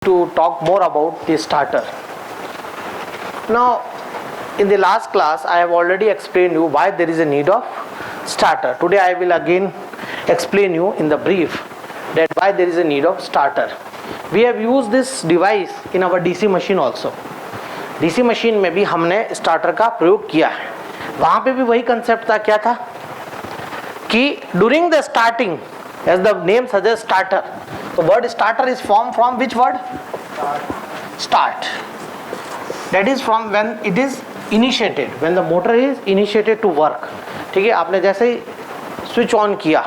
to talk more about the starter. Now, in the last class, I have already explained you why there is a need of starter. Today, I will again explain you in the brief that why there is a need of starter. We have used this device in our DC machine also. DC machine में भी हमने starter का प्रयोग किया है. वहाँ पे भी वही concept था, क्या था कि during the starting, as the name suggests, starter. The word starter is formed from which word? Start. That is from when it is initiated, when the motor is initiated to work. ठीक है, आपने जैसे ही switch on किया,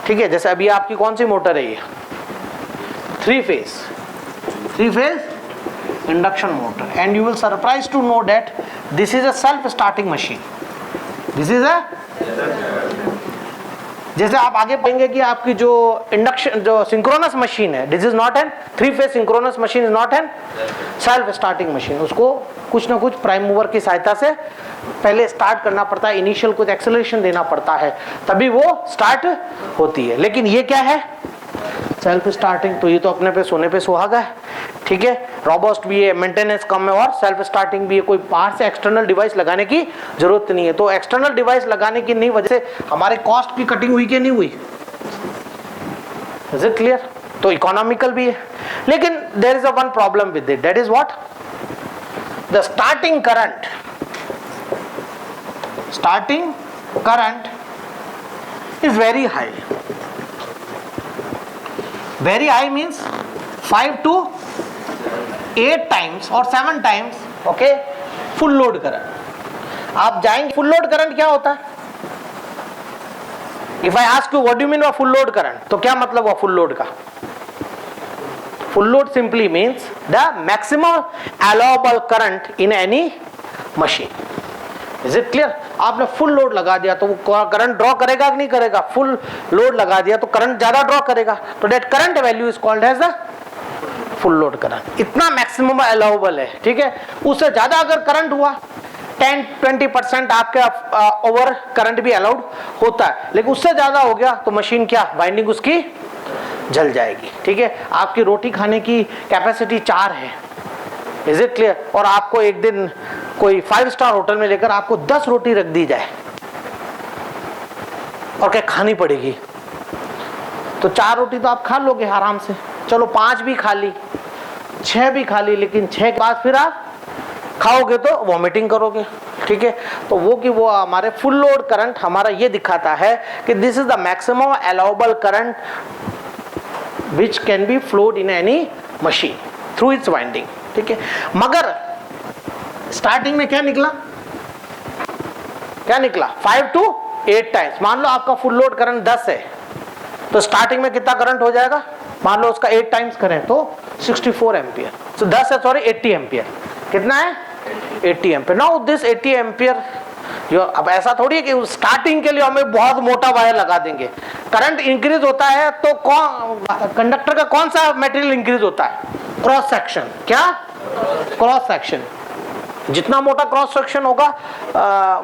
ठीक है, जैसे अभी आपकी कौन सी मोटर है ये? 3 phase induction motor, and you will surprised to know that this is a self starting machine. This is a, जैसे आप आगे पढ़ेंगे कि आपकी जो इंडक्शन जो सिंक्रोनस मशीन है, this is not an 3 phase synchronous machine, is not an self starting machine. उसको कुछ ना कुछ प्राइम मूवर की सहायता से पहले स्टार्ट करना पड़ता है, इनिशियल कुछ एक्सेलरेशन देना पड़ता है, तभी वो स्टार्ट होती है. लेकिन ये क्या है? Self starting. तो ये तो अपने पे सोने पे सुहागा है. ठीक है, रोबस्ट भी है, मेंटेनेंस कम है और सेल्फ स्टार्टिंग भी है. कोई बाहर से एक्सटर्नल डिवाइस लगाने की जरूरत नहीं है. तो एक्सटर्नल डिवाइस लगाने की नहीं वजह से हमारे कॉस्ट की कटिंग हुई कि नहीं हुई? Is it clear? तो इकोनॉमिकल भी है. लेकिन there is a one problem with it, that is what? The starting current is very high. Very high means 5 to 8 times or 7 times, okay, full load current. आप जाएंगे, full load current क्या होता है? If I ask you what do you mean by full load current, तो क्या मतलब हुआ full load का? Full load simply means the maximum allowable current in any machine. Is it clear? आपने full load लगा दिया तो वो करंट ड्रॉ करेगा कि नहीं करेगा? फुल लोड लगा दिया तो करंट ज्यादा ड्रॉ करेगा. तो that current value is called as the full load current. इतना मैक्सिमम अलाउबल है. ठीक है, उससे ज्यादा अगर करंट हुआ 10-20% आपके ओवर करंट भी अलाउड होता है, लेकिन उससे ज्यादा हो गया तो मशीन क्या, वाइंडिंग उसकी जल जाएगी. ठीक है, आपकी रोटी खाने की कैपेसिटी 4 है. Is it clear? और आपको एक दिन कोई 5 स्टार होटल में लेकर आपको 10 रोटी रख दी जाए और क्या खानी पड़ेगी, तो 4 रोटी तो आप खा लोगे आराम से. चलो 5 भी खा ली, 6 भी खा ली, लेकिन 6 के बाद फिर आप खाओगे तो वॉमिटिंग करोगे. ठीक है, तो वो हमारे फुल लोड करंट हमारा ये दिखाता है कि this is the maximum allowable current which can be flowed in any machine through it's winding. ठीक है, मगर स्टार्टिंग में क्या निकला? 5 to 8 टाइम्स. मान लो आपका फुल लोड करंट 10 है, तो स्टार्टिंग में कितना करंट हो जाएगा? मान लो उसका 8 टाइम्स करें तो 64 एम्पियर. तो 10 है, सॉरी 80 एम्पियर. कितना है? 80 एम्पियर. नाउ दिस 80 एम्पियर, जो अब ऐसा थोड़ी है कि स्टार्टिंग के लिए हमें बहुत मोटा वायर लगा देंगे. करंट इंक्रीज होता है तो कंडक्टर का कौन सा मटेरियल इंक्रीज होता है? Cross section. क्या? Cross section. जितना मोटा क्रॉस सेक्शन होगा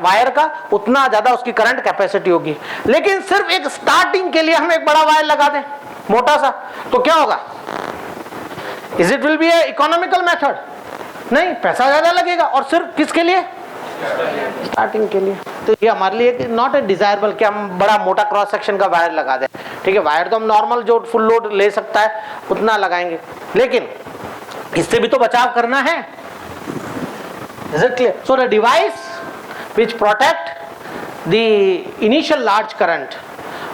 वायर का, उतना ज्यादा उसकी करंट कैपेसिटी होगी. लेकिन सिर्फ एक स्टार्टिंग के लिए हम एक बड़ा वायर लगा दें मोटा सा, तो क्या होगा? Is it will be A economical method? नहीं, पैसा ज्यादा लगेगा. और सिर्फ किसके लिए? स्टार्टिंग के लिए. तो ये हमारे लिए नॉट ए डिजायरेबल कि हम बड़ा मोटा क्रॉस सेक्शन का वायर लगा दें. ठीक है, वायर तो हम नॉर्मल जो फुल लोड ले सकता है उतना लगाएंगे, लेकिन इससे भी तो बचाव करना है. Is it clear? So the device which protect the initial large current,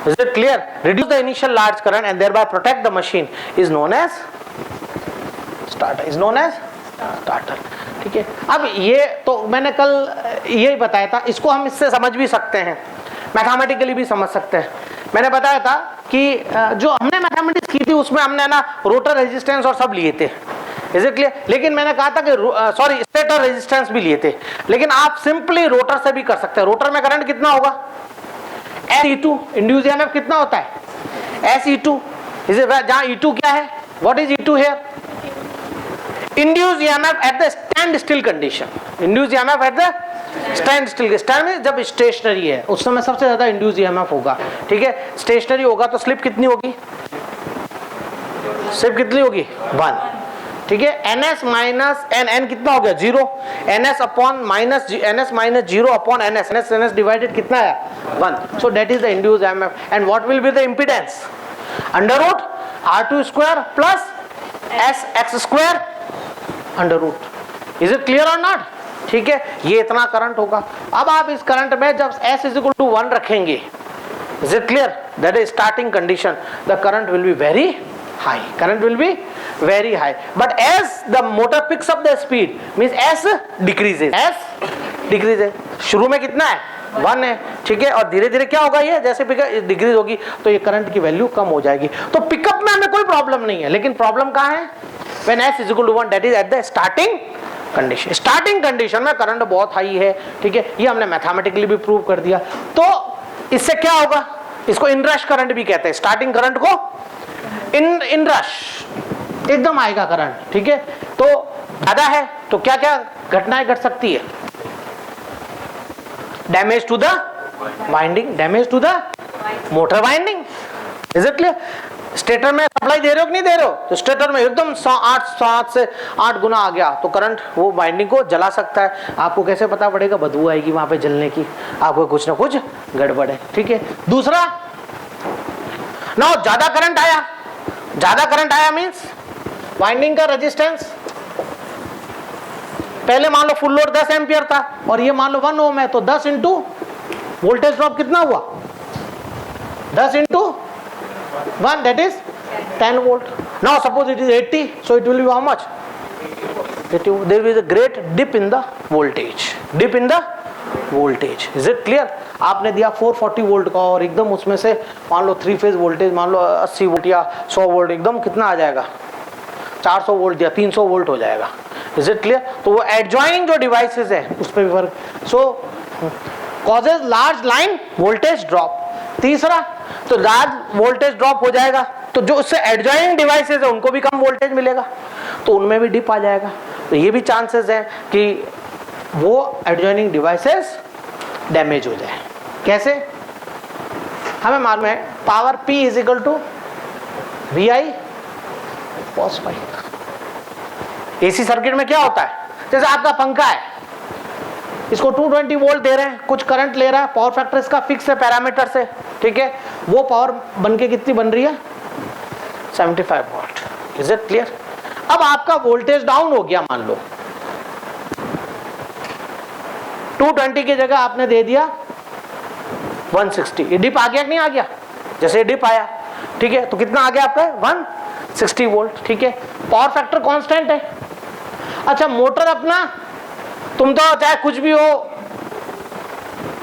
is it clear? Reduce the initial large current and thereby protect the machine is known as starter. Is known as starter. ठीक है, अब ये तो मैंने कल यही बताया था. इसको हम इससे समझ भी सकते हैं, मैथमेटिकली भी समझ सकते हैं. मैंने बताया था कि जो हमने मैथमेटिक्स की थी उसमें हमने ना रोटर रेजिस्टेंस और सब लिए थे. Is it clear? लेकिन मैंने कहा था कि सॉरी स्टेटर रेजिस्टेंस भी लिए थे. लेकिन आप सिंपली रोटर से भी कर सकते हैं. रोटर में करंट कितना होगा? SE2. इंड्यूस ईएमएफ कितना होता है? SE2. जहां E2 क्या है? What is E2 here? Induce EMF at the stand still condition. Induce EMF at the stand still. Stand में जब स्टेशनरी है उस समय सबसे ज्यादा इंड्यूस ईएमएफ होगा. ठीक है, स्टेशनरी होगा तो स्लिप कितनी होगी? स्लिप कितनी होगी? 1. ठीक है, NS माइनस n कितना हो गया 0, NS upon minus NS minus 0 upon NS divided कितना है 1. So that is the induced EMF and what will be the impedance under root R2 square plus SX square under root. Is it clear और not? ठीक है, ये इतना current होगा. अब आप इस करंट में जब S इज इक्वल टू 1 रखेंगे, is it clear? That is starting condition. The current will be very high. Current will be very high. But as the motor picks up the speed, means S decreases. S decreases. शुरू में कितना है 1 है, ठीक है, और धीरे धीरे क्या होगा, ये जैसे डिक्रीज होगी तो ये करंट की वैल्यू कम हो जाएगी. तो पिकअप में हमें कोई प्रॉब्लम नहीं है, लेकिन प्रॉब्लम कहाँ है? When S is equal to 1, that is at the starting condition. Starting condition में करंट बहुत हाई है, ठीक है, ये हमने मैथमेटिकली भी प्रूव कर दिया. तो इससे क्या होगा, इसको इनरश करंट भी कहते हैं. स्टार्टिंग करंट को इनरश एकदम आएगा करंट, ठीक है. तो ज्यादा है तो क्या क्या घटनाएं घट सकती है? Damage to the winding, damage to the motor winding. Is it clear? Stator में सप्लाई दे रहे हो कि नहीं दे रहे हो, तो स्टेटर में एकदम 7 से 8 गुना आ गया तो करंट वो वाइंडिंग को जला सकता है. आपको कैसे पता पड़ेगा? बदबू आएगी वहां पे जलने की, आपको कुछ ना कुछ गड़बड़ है, ठीक है. दूसरा, ना ज्यादा करंट आया, ज्यादा करंट आया मींस वाइंडिंग का रेजिस्टेंस पहले मान लो फुल लोड 10 एम्पियर था और ये मान लो 1 ओम है, तो 10 इंटू वोल्टेज ड्रॉप कितना हुआ? 10 into 1, that is 10 volt. Now suppose it is 80, so it will be how much? 80. There is a great dip in the voltage. Dip in the voltage. Is it clear? आपने दिया 440 volt का और एकदम उसमें से मान लो 3 फेज वोल्टेज मान लो 80 volt या 100 वोल्ट, एकदम कितना आ जाएगा? 400 वोल्ट दिया, 300 वोल्ट हो जाएगा. Is it clear? तो वो एडजॉइनिंग जो डिवाइसेस है उस पर भी फर्क. So causes large line voltage drop. तीसरा, तो लार्ज वोल्टेज ड्रॉप हो जाएगा तो जो उससे एडजॉइनिंग डिवाइसेस है उनको भी कम वोल्टेज मिलेगा, तो उनमें भी डिप आ जाएगा. तो ये भी चांसेस है कि वो एडजॉइनिंग डिवाइसेस डैमेज हो जाए. कैसे? हमें मालूम है power P is equal to VI cos phi. AC circuit में क्या होता है, जैसे आपका पंखा है, इसको 220 वोल्ट दे रहे हैं, कुछ करंट ले रहा है, पावर फैक्टर इसका फिक्स है पैरामीटर से, ठीक है, वो पावर बन के कितनी बन रही है? 75 वोल्ट. Is it clear? अब आपका वोल्टेज डाउन हो गया, मान लो 220 की जगह आपने दे दिया 160. ये डिप आ गया कि नहीं आ गया? जैसे डिप आया, ठीक है, तो कितना आ गया आपका? 160 वोल्ट, ठीक है. पावर फैक्टर कांस्टेंट है. अच्छा, मोटर अपना, तुम तो चाहे कुछ भी हो,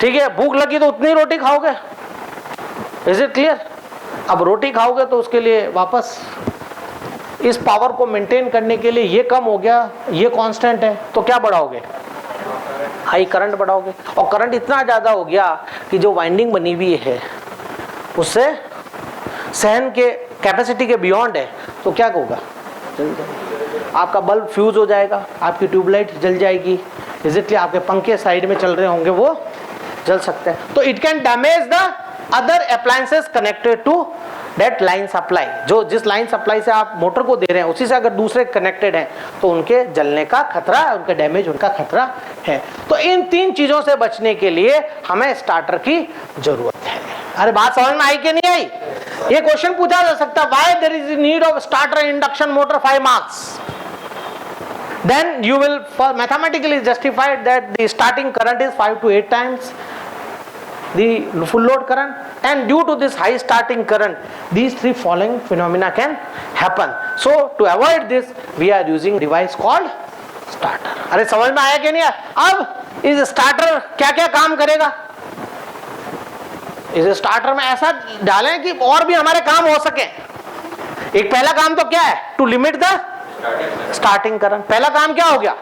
ठीक है, भूख लगी तो उतनी रोटी खाओगे. Is it clear? अब रोटी खाओगे तो उसके लिए वापस इस पावर को मेंटेन करने के लिए ये कम हो गया, ये कांस्टेंट है, तो क्या बढ़ाओगे? High current बढ़ाओगे. और करंट इतना ज्यादा हो गया कि जो वाइंडिंग बनी हुई है उससे सहन के कैपेसिटी के बियॉन्ड है, तो क्या होगा? आपका बल्ब फ्यूज हो जाएगा, आपकी ट्यूबलाइट जल जाएगी. इसलिए आपके पंखे साइड में चल रहे होंगे वो जल सकते हैं. तो it can damage the other appliances connected to that line supply. जो जिस लाइन सप्लाई से आप मोटर को दे रहे हैं उसी से अगर दूसरे कनेक्टेड हैं तो उनके जलने का खतरा है, उनका डैमेज उनका खतरा है. तो इन 3 चीजों से बचने के लिए हमें स्टार्टर की जरूरत है. अरे बात समझ में आई कि नहीं आई? ये क्वेश्चन पूछा जा सकता है, why there is need of starter induction motor 5 marks. Then you will mathematically justify that the starting current is 5 to 8 times the full load current, and due to this high starting current, these 3 following phenomena can happen. So to avoid this, we are using device called starter. अरे समझ में आया कि नहीं? अब इस starter क्या क्या काम करेगा? इस स्टार्टर में ऐसा डालें कि और भी हमारे काम हो सके. एक पहला काम तो क्या है? To limit the starting current. पहला काम क्या हो गया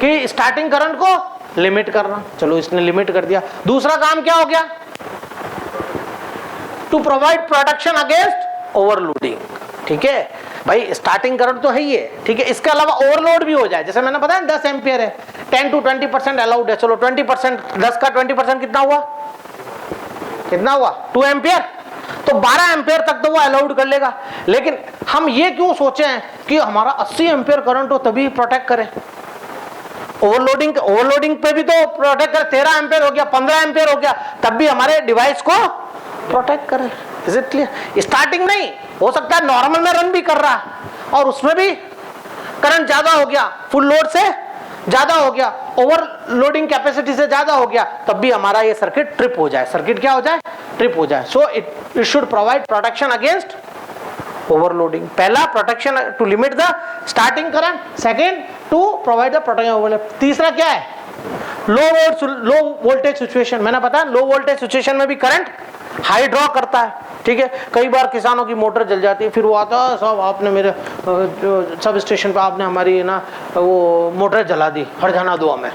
कि स्टार्टिंग करंट को लिमिट करना. चलो इसने लिमिट कर दिया. दूसरा काम क्या हो गया? To provide protection against overloading. ठीक है भाई, स्टार्टिंग करंट तो है ही है, ठीक है, इसके अलावा ओवरलोड भी हो जाए. जैसे मैंने बताया 10 एम्पियर है, 10 to 20% अलाउड है. चलो 20%, 10 का 20% कितना हुआ? कितना हुआ? 2 एम्पियर. तो 12 एम्पियर तक तो वो अलाउड कर लेगा. लेकिन हम ये क्यों सोचे हैं कि हमारा 80 एम्पियर करंट हो तभी प्रोटेक्ट करे? ओवरलोडिंग पे भी तो प्रोटेक्ट करे। 13 एम्पियर हो गया, 15 एम्पियर हो गया, तब भी हमारे डिवाइस को प्रोटेक्ट करे। Is it clear? स्टार्टिंग नहीं हो सकता है, नॉर्मल में रन भी कर रहा है और उसमें भी करंट ज्यादा हो गया, फुल लोड से ज्यादा हो गया, ओवरलोडिंग कैपेसिटी से ज्यादा हो गया, तब भी हमारा ये सर्किट ट्रिप हो जाए। सर्किट क्या हो जाए? ट्रिप हो जाए। So it should provide protection against overloading. पहला, protection to limit the starting current. Second, to provide the protection overload. तीसरा क्या है? Low voltage situation. मैंने बताया लो वोल्टेज सिचुएशन में भी करंट हाई ड्रॉ करता है। ठीक है, कई बार किसानों की मोटर जल जाती है, फिर वो आता है, साहब आपने मेरे सब स्टेशन पे आपने हमारी ना वो मोटर जला दी, हर्जाना दो हमें।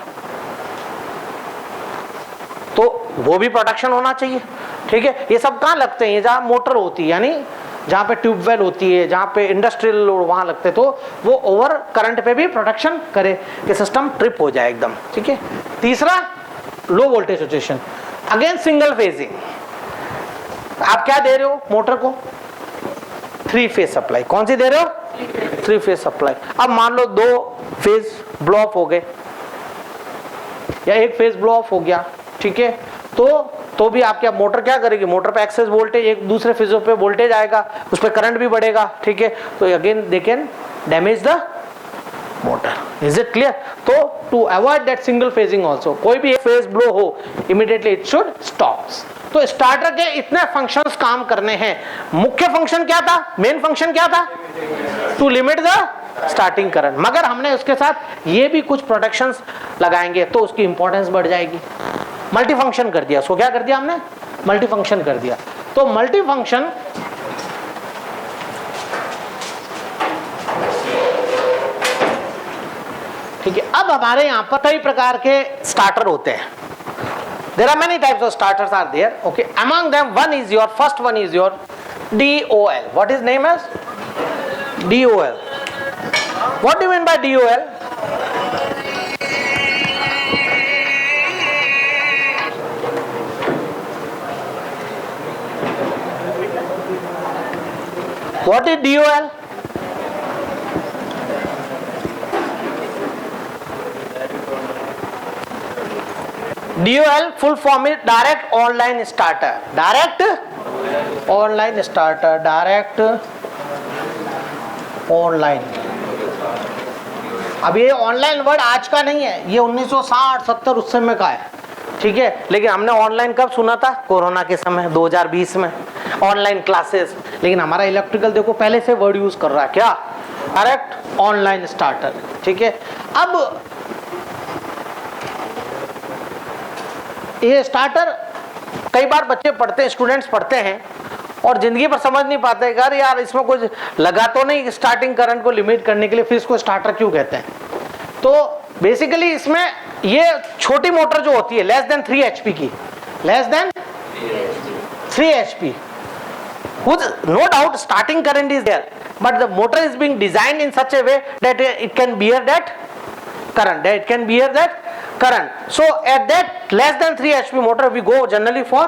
तो वो भी प्रोटेक्शन होना चाहिए। ठीक है, ये सब कहाँ लगते हैं? जहाँ मोटर होती है, यानी जहाँ पे ट्यूबवेल होती है, जहाँ पे इंडस्ट्रियल लोड वहाँ लगते, तो वो ओवर करंट पे भी प्रोटेक्शन करे कि सिस्टम ट्रिप हो जाए एकदम। ठीक है। तीसरा, लो voltage situation against single phasing. आप क्या दे रहे हो मोटर को? 3 फेज सप्लाई। कौन सी दे रहे हो? 3 फेज सप्लाई। अब मान लो 2 फेज ब्लो ऑफ हो गए या 1 फेज ब्लो ऑफ हो गया, ठीक है, तो भी आपकी मोटर क्या करेगी? मोटर पे एक्सेस वोल्टेज, एक दूसरे फेजों पे वोल्टेज आएगा, उस पे करंट भी बढ़ेगा। ठीक है, तो again they can damage the motor. Is it clear? तो to avoid that single phasing also, कोई भी फेज ब्लो हो, इमीडिएटली इट शुड स्टॉप। तो स्टार्टर के इतने फंक्शंस काम करने हैं। मुख्य फंक्शन क्या था? मेन फंक्शन क्या था? To limit the starting current. मगर हमने उसके साथ ये भी कुछ प्रोटेक्शंस लगाएंगे तो उसकी इंपॉर्टेंस बढ़ जाएगी। मल्टी फंक्शन कर दिया। सो क्या कर दिया हमने? मल्टी फंक्शन कर दिया। तो मल्टी फंक्शन ठीक है। अब हमारे यहां पर कई प्रकार के स्टार्टर होते हैं। There are many types of starters are there. Okay, among them first one is your DOL. What is name as? DOL. What do you mean by DOL? What is DOL? DOL full form is direct online starter. Direct online starter. Direct online. अब ये online word आज का नहीं है, ये 1960-70 उस समय का है। ठीक है, लेकिन हमने ऑनलाइन कब सुना था? कोरोना के समय 2020 में ऑनलाइन क्लासेस। लेकिन हमारा इलेक्ट्रिकल देखो पहले से वर्ड यूज कर रहा है, क्या? Direct online starter. ठीक है, अब ये स्टार्टर कई बार बच्चे पढ़ते हैं, स्टूडेंट्स पढ़ते हैं और जिंदगी पर समझ नहीं पाते, अरे यार इसमें कुछ लगा तो नहीं स्टार्टिंग करंट को लिमिट करने के लिए, फिर इसको स्टार्टर क्यों कहते हैं? तो बेसिकली इसमें ये छोटी मोटर जो होती है लेस देन 3 HP की, less than 3 HP, no doubt starting current is there, but the motor is being designed in such a way that it can bear that current. So at that less than 3 HP motor we go generally for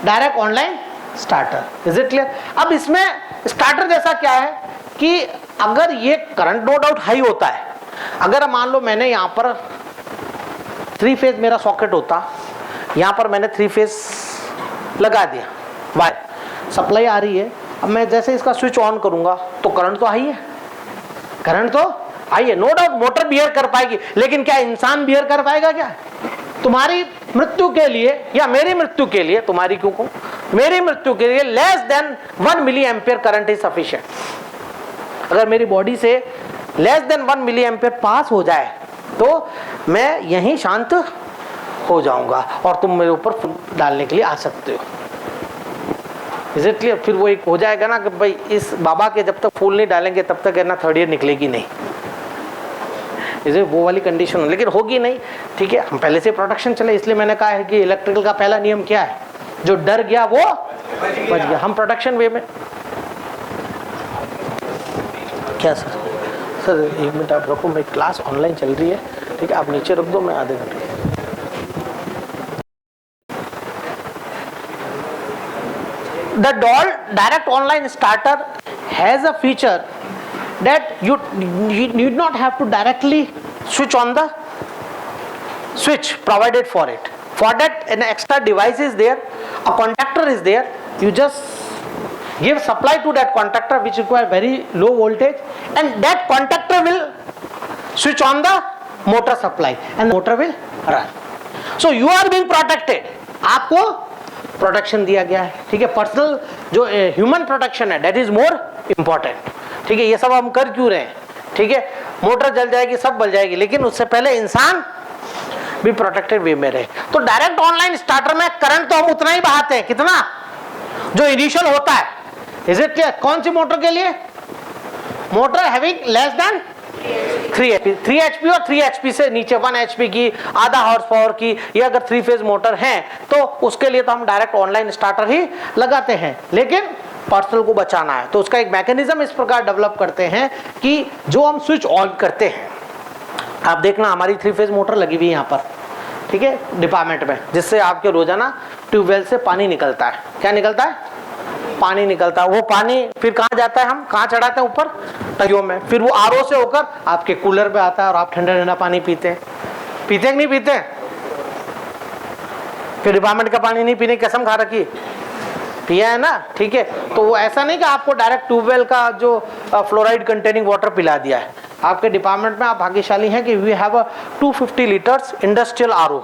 direct online starter. Is it clear? अब इसमें starter जैसा क्या है कि अगर ये current no doubt high होता है, अगर मान लो मैंने यहाँ पर 3 फेज मेरा सॉकेट होता, यहाँ पर मैंने 3 फेज लगा दिया, वायर सप्लाई आ रही है, अब मैं जैसे इसका स्विच ऑन करूंगा तो करंट तो हाई है, करंट तो हाई है, नो डाउट मोटर बियर कर पाएगी, लेकिन क्या इंसान बियर कर पाएगा? क्या तुम्हारी मृत्यु के लिए या मेरी मृत्यु के लिए, तुम्हारी क्यों को, मेरी मृत्यु के लिए less than 1 milli ampere current is sufficient. अगर मेरी बॉडी से less than 1 milli ampere pass हो जाए तो मैं यहीं शांत हो जाऊंगा और तुम मेरे ऊपर डालने के लिए आ सकते हो। Is it clear? फिर वो एक हो जाएगा ना कि भाई इस बाबा के जब तक फूल नहीं डालेंगे तब तक है ना 3rd ईयर निकलेगी नहीं, इसे वो वाली कंडीशन, लेकिन होगी नहीं। ठीक है, हम पहले से प्रोटेक्शन चले, इसलिए मैंने कहा है कि इलेक्ट्रिकल का पहला नियम क्या है? जो डर गया वो बच गया। हम प्रोटेक्शन वे में क्या सर 1 मिनट आप रखो, मेरी क्लास ऑनलाइन चल रही है, ठीक है, आप नीचे रख दो, मैं आधे घंटे। The DOL direct online starter has a feature that you need not have to directly switch on the switch provided for it. For that, an extra device is there, a contactor is there. You just give supply to that contactor which requires very low voltage, and that contactor will switch on the motor supply and the motor will run. So you are being protected. आपको protection दिया गया है, ठीक है. Personal जो human protection है, that is more important, ठीक है. ये सब हम कर क्यों रहे हैं, ठीक है. मोटर जल जाएगी, सब बल जाएगी, लेकिन उससे पहले इंसान भी प्रोटेक्टेड वे में रहे. तो डायरेक्ट ऑनलाइन स्टार्टर में करंट तो हम उतना ही बहाते हैं, कितना जो इनिशियल होता है. Is it clear? कौन सी मोटर के लिए? Motor having less than 3 HP और 3 HP से नीचे 1 HP की, आधा हॉर्स पावर की, ये अगर 3 फेज मोटर है तो उसके लिए तो हम डायरेक्ट ऑनलाइन स्टार्टर ही लगाते हैं. लेकिन पर्सनल को बचाना है तो उसका एक मैकेनिज्म इस प्रकार डेवलप करते हैं कि जो हम स्विच ऑन करते हैं, आप देखना हमारी 3 फेज मोटर लगी हुई है यहाँ पर, ठीक है, डिपार्टमेंट में, जिससे आपके रोजाना ट्यूबवेल से पानी निकलता है. क्या निकलता है? पानी निकलता है. वो पानी फिर कहाँ जाता है? हम कहाँ चढ़ाते हैं? ऊपर टंकियों में. फिर वो आरओ से होकर आपके कूलर पे आता है और आप ठंडा ठंडा पानी पीते हैं. पीते हैं कि नहीं पीते? फिर डिपार्टमेंट का पानी नहीं पीने की कसम खा रखी, पिया है ना, ठीक है. तो वो ऐसा नहीं कि आपको डायरेक्ट ट्यूबवेल का जो फ्लोराइड कंटेनिंग वाटर पिला दिया है. आपके डिपार्टमेंट में आप भाग्यशाली हैं कि we have a 250 litres industrial RO.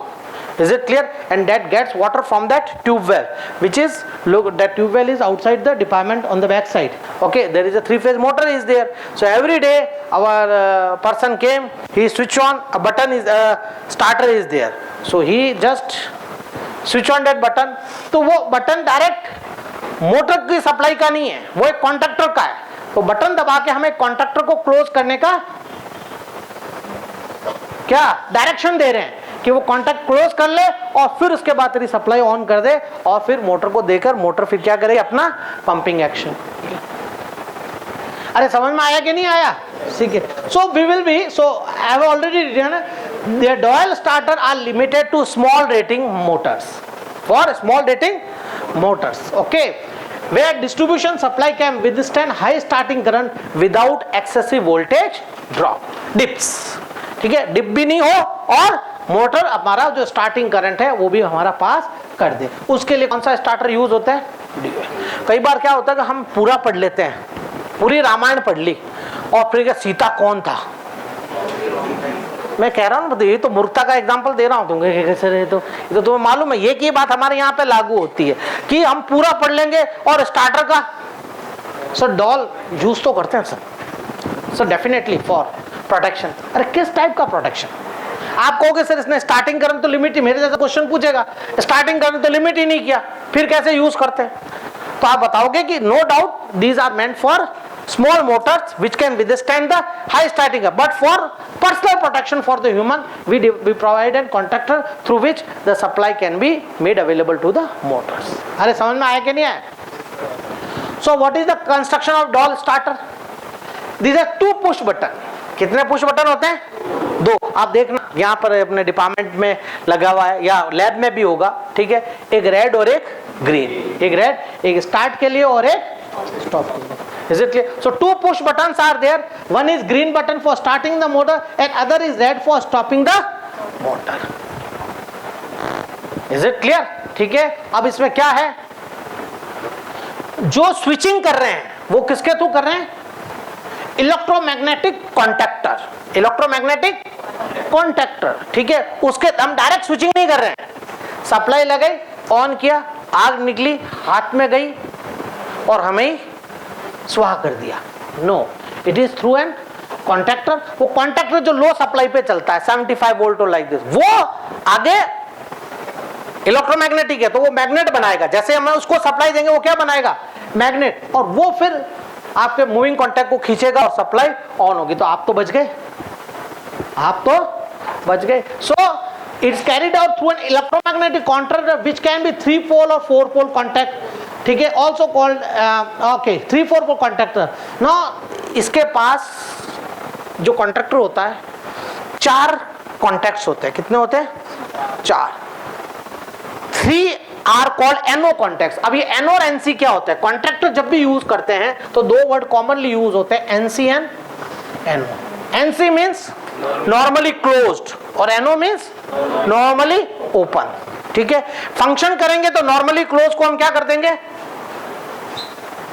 Is it clear? And that gets water from that tube well, which is, look, that tube well is outside the department on the back side. Okay, there is a 3-phase motor is there. So every day our person came, he switch on, a button is starter is there. So he just switch on that button. तो वो button direct motor की supply का नहीं है, वो एक contractor का है. तो बटन दबा के हमें कॉन्ट्रैक्टर को क्लोज करने का क्या डायरेक्शन दे रहे हैं कि वो कॉन्टैक्ट क्लोज कर ले और फिर उसके बाद तेरी सप्लाई ऑन कर दे और फिर मोटर को देकर मोटर फिर क्या करे? अपना पंपिंग एक्शन. अरे समझ में आया कि नहीं आया? ठीक है. So we will be, so I have already written the DOL starter are limited to small rating motors, for small rating motors. Okay, where distribution supply can withstand high starting current without excessive voltage drop. dips, ठीक है, dip भी नहीं हो और motor हमारा जो starting current है वो भी हमारा पास कर दे. उसके लिए कौन सा स्टार्टर यूज होता है? कई बार क्या होता है कि हम पूरा पढ़ लेते हैं, पूरी रामायण पढ़ ली और फिर सीता कौन था. मैं कह रहा हूँ, ये तो मूर्खता का एग्जांपल दे रहा हूँ तुमको, कैसे रहे तो ये तो तुम्हें मालूम है. ये की बात हमारे यहाँ पे लागू होती है कि हम पूरा पढ़ लेंगे और स्टार्टर का सर डॉल यूज तो करते हैं sir. Sir definitely for protection. अरे किस टाइप का प्रोटेक्शन? आप कहोगे सर इसने स्टार्टिंग करंट तो लिमिट ही, मेरे जैसा क्वेश्चन पूछेगा, स्टार्टिंग करंट तो लिमिट ही नहीं किया, फिर कैसे यूज करते हैं? तो आप बताओगे कि no doubt these are meant for small motors which can withstand the high starting current, but for personal protection for the human we provide a contactor through which the supply can be made available to the motors. अरे समझ में आया कि नहीं आया? So what is the construction of doll starter? These are 2 push button. कितने push button होते हैं? 2. आप देखना यहाँ पर अपने डिपार्टमेंट में लगा हुआ है या लैब में भी होगा, ठीक है. एक रेड और एक ग्रीन. एक रेड, एक स्टार्ट के लिए और एक स्टॉप के लिए. Is it clear? So 2 push buttons are there. One is green button for starting the motor and other is red for stopping the motor. Is it clear? ठीक है. अब इसमें क्या है? जो स्विचिंग कर रहे हैं वो किसके थ्रू कर रहे हैं? Electromagnetic contactor. इलेक्ट्रोमैग्नेटिक कॉन्टैक्टर, ठीक है. उसके हम डायरेक्ट स्विचिंग नहीं कर रहे हैं. सप्लाई लगाई, ऑन किया, आग निकली, हाथ में गई और हमें स्वाहा कर दिया. No, it is through an contactor. वो कॉन्टैक्टर जो लो सप्लाई पे चलता है 75 वोल्ट और लाइक दिस, वो आगे इलेक्ट्रोमैग्नेटिक है तो वो मैग्नेट बनाएगा. जैसे हम उसको सप्लाई देंगे वो क्या बनाएगा? मैग्नेट. और वो फिर आपके मूविंग कॉन्टैक्ट को खींचेगा और सप्लाई ऑन होगी. तो आप तो बच गए, आप तो बच गए. So it's carried out through an electromagnetic contactor which can be 3 पोल और 4 पोल कॉन्टैक्ट, ठीक है. ऑल्सो कॉल्ड ओके 3-4 पोल कॉन्टैक्टर. नाउ इसके पास जो कॉन्टैक्टर होता है 4 कॉन्टैक्ट्स होते हैं. कितने होते हैं? 4. 3 आर कॉल्ड NO कॉन्टैक्ट्स। अब ये NO और NC क्या होता है? कॉन्ट्रैक्टर जब भी यूज करते हैं तो दो वर्ड कॉमनली यूज होते हैं, NC and NO। NC means normally closed और NO मींस नॉर्मली ओपन। ठीक है, फंक्शन करेंगे तो नॉर्मली क्लोज को हम क्या कर देंगे?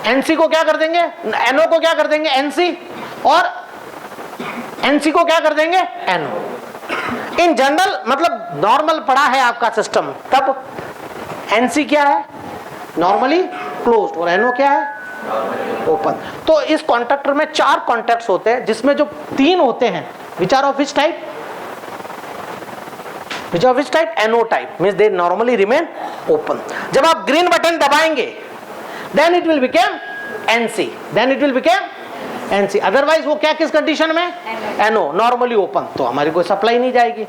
NC को क्या कर देंगे? NO को क्या कर देंगे? NC, और NC को क्या कर देंगे? NO। इन जनरल मतलब नॉर्मल पढ़ा है आपका सिस्टम, तब NC क्या है? नॉर्मली क्लोज्ड, और NO क्या है? ओपन। तो इस कॉन्ट्रैक्टर में 4 कॉन्टैक्ट्स होते हैं, जिसमें जो 3 होते हैं which are of which type? which are which type? NO type means they normally remain open। जब आप ग्रीन बटन दबाएंगे then it will become NC, then it will become NC। Otherwise वो क्या किस कंडीशन में? NO, नॉर्मली ओपन, तो हमारी कोई सप्लाई नहीं जाएगी।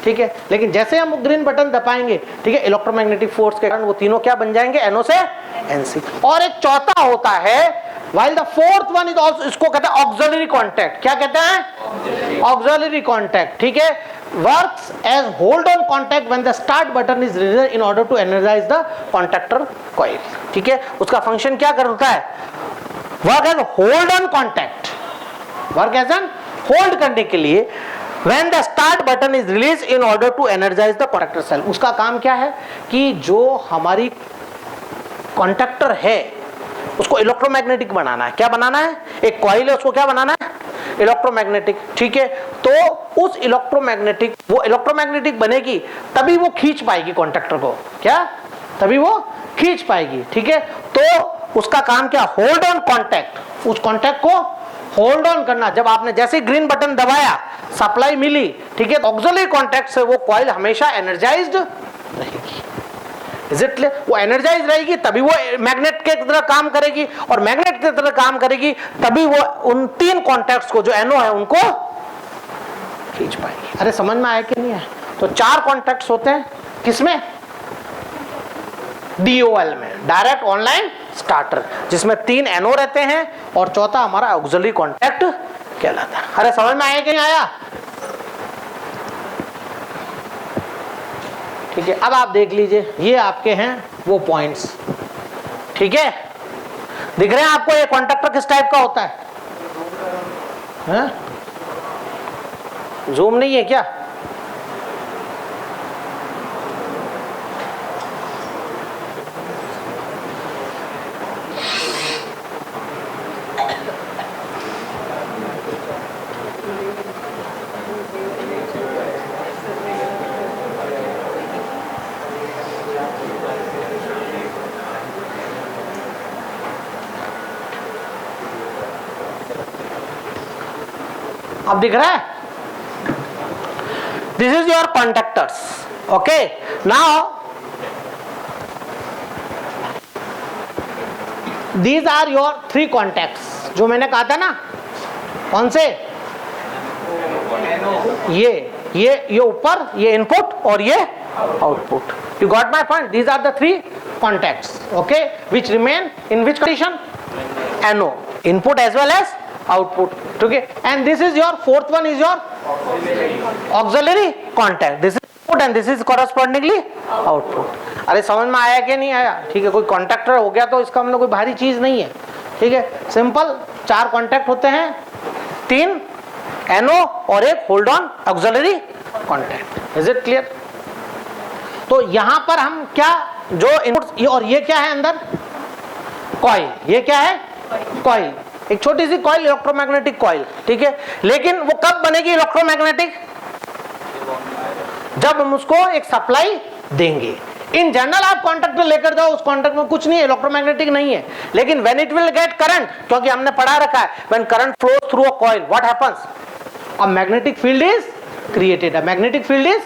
ठीक है, लेकिन जैसे हम ग्रीन बटन दबाएंगे, ठीक है, इलेक्ट्रोमैग्नेटिक फोर्स के कारण वो तीनों क्या बन जाएंगे? NO से NC। और एक चौथा होता है while the fourth one is also, इसको कहते हैं ऑक्सिलरी कॉन्टैक्ट। क्या कहते हैं? Auxiliary contact. ठीक है, works as hold on contact when the start button is released in order to energize the contactor coil। ठीक है, उसका फंक्शन क्या करता है? Work as hold on contact, work as an hold करने के लिए when the start button is released in order to energize the contactor cell। उसका काम क्या है कि जो हमारी कॉन्टैक्टर है उसको इलेक्ट्रोमैग्नेटिक बनाना है। क्या बनाना है? एक कॉइल है, उसको क्या बनाना है? इलेक्ट्रोमैग्नेटिक। ठीक है, तो उस इलेक्ट्रोमैग्नेटिक, वो इलेक्ट्रोमैग्नेटिक बनेगी तभी वो खींच पाएगी कॉन्टैक्टर को। क्या? तभी वो खींच पाएगी। ठीक है, तो उसका काम क्या? होल्ड ऑन कॉन्टैक्ट, उस कॉन्टैक्ट को होल्ड ऑन करना। जब आपने जैसे ग्रीन बटन दबाया, सप्लाई मिली, ठीक है, ऑक्सिलरी कॉन्टैक्ट से वो कॉइल हमेशा एनर्जाइज्ड रहेगी। Is it clear? वो एनर्जाइज रहेगी तभी वो मैग्नेट के तरह काम करेगी, और मैग्नेट की तरह काम करेगी तभी वो उन 3 कॉन्टैक्ट्स को जो NO है उनको खींच पाएगी। अरे समझ में आया कि नहीं है? तो 4 कॉन्टैक्ट्स होते हैं, किसमें? DOL में, डायरेक्ट ऑनलाइन स्टार्टर, जिसमें 3 NO रहते हैं और चौथा हमारा ऑक्सिलरी कॉन्टैक्ट कहलाता है। अरे समझ में आया कि नहीं आया? ठीक है, अब आप देख लीजिए, ये आपके हैं वो पॉइंट्स। ठीक है, दिख रहे हैं आपको ये कॉन्टैक्टर किस टाइप का होता है? जूम नहीं है क्या? अब दिख रहा है? This is your contactors. Okay, now these are your 3 contacts जो मैंने कहा था ना। कौन से? ये ऊपर, ये इनपुट और ये output. You got my point? These are the 3 contacts, okay, which remain in which condition? NO, input as well as output। okay, and this is your 4th one is your auxiliary contact। this is input and this is correspondingly output। अरे समझ में आया कि नहीं आया? ठीक है, कोई कॉन्टैक्टर हो गया तो इसका मतलब कोई भारी चीज नहीं है। ठीक है, सिंपल 4 कॉन्टैक्ट होते हैं, 3 NO और एक hold on auxiliary contact. Is it clear? तो यहां पर हम क्या, जो इनपुट, और ये क्या है अंदर? कॉइल। ये क्या है? कॉइल, एक छोटी सी कॉइल, इलेक्ट्रोमैग्नेटिक कॉइल। ठीक है, लेकिन वो कब बनेगी इलेक्ट्रोमैग्नेटिक? जब हम उसको एक सप्लाई देंगे। इन जनरल आप कॉन्टैक्टर लेकर जाओ, उस कॉन्टैक्ट में कुछ नहीं है, इलेक्ट्रोमैग्नेटिक नहीं है, लेकिन when it will get current, क्योंकि हमने पढ़ा रखा है, when current flows through a coil what happens? A magnetic field is created, a magnetic field is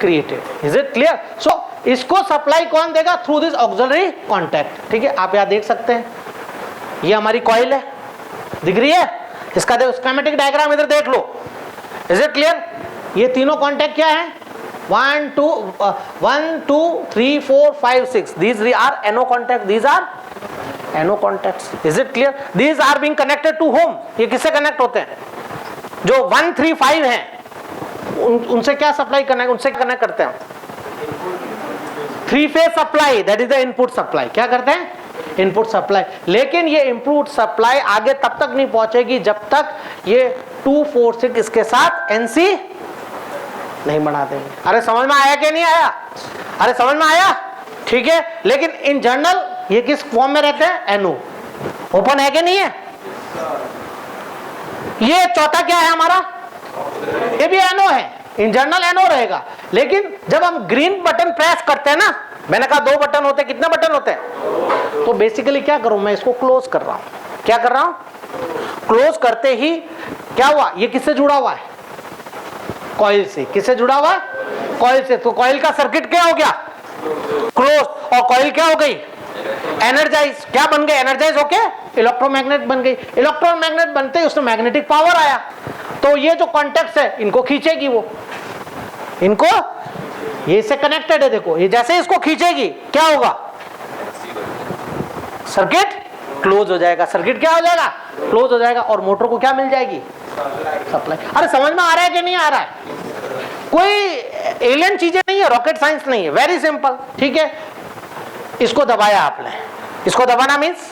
created. Is it clear? So इसको सप्लाई कौन देगा? Through this auxiliary contact. ठीक है, आप यहां देख सकते हैं, ये हमारी कॉइल है, दिख रही है? इसका देखो स्कीमेटिक डायग्राम इधर देख लो। Is it clear? ये तीनों कॉन्टैक्ट क्या है? 1 2 3 4 5 6, these are NO contact, these are NO contacts। is it clear? these are being connected to whom? ये किससे कनेक्ट होते हैं? जो 1 3 5 हैं उनसे क्या सप्लाई करना है? उनसे कनेक्ट करते हैं three phase supply, that is the input supply. क्या करते हैं? Input supply. लेकिन ये इनपुट सप्लाई आगे तब तक नहीं पहुंचेगी जब तक ये 246 इसके साथ एनसी नहीं बना देंगे। अरे समझ में आया कि नहीं आया? अरे समझ में आया? ठीक है। लेकिन इन जनरल ये किस फॉर्म में रहते हैं? एनओ। ओपन है कि नहीं है? ये चौथा क्या है हमारा? ये भी एनओ है, इन जनरल एनओ रहेगा। लेकिन जब हम ग्रीन बटन प्रेस करते हैं ना, मैंने कहा 2 बटन होते हैं, कितने बटन होते हैं? तो बेसिकली क्या करूं मैं? इसको क्लोज कर रहा हूं। क्या कर रहा हूं? क्लोज करते ही क्या हुआ? ये किससे जुड़ा हुआ है? कॉइल से। किससे जुड़ा हुआ है? कॉइल से। तो कॉइल का सर्किट क्या हो गया? क्लोज। और कॉइल क्या हो गई? एनर्जाइज। क्या बन गए? एनर्जाइज होके इलेक्ट्रोमैग्नेट बन गई। इलेक्ट्रोमैग्नेट बनते ही उसमें मैग्नेटिक पावर आया, तो ये जो कॉन्टैक्ट्स है इनको खींचेगी वो, इनको, ये इससे कनेक्टेड है, देखो ये जैसे इसको खींचेगी क्या होगा? सर्किट क्लोज हो जाएगा। सर्किट क्या हो जाएगा? क्लोज हो जाएगा। और मोटर को क्या मिल जाएगी? सप्लाई। अरे समझ में आ रहा है कि नहीं आ रहा है? कोई एलियन चीजें नहीं है, रॉकेट साइंस नहीं है, वेरी सिंपल। ठीक है। इसको दबाया आपने, इसको दबाना means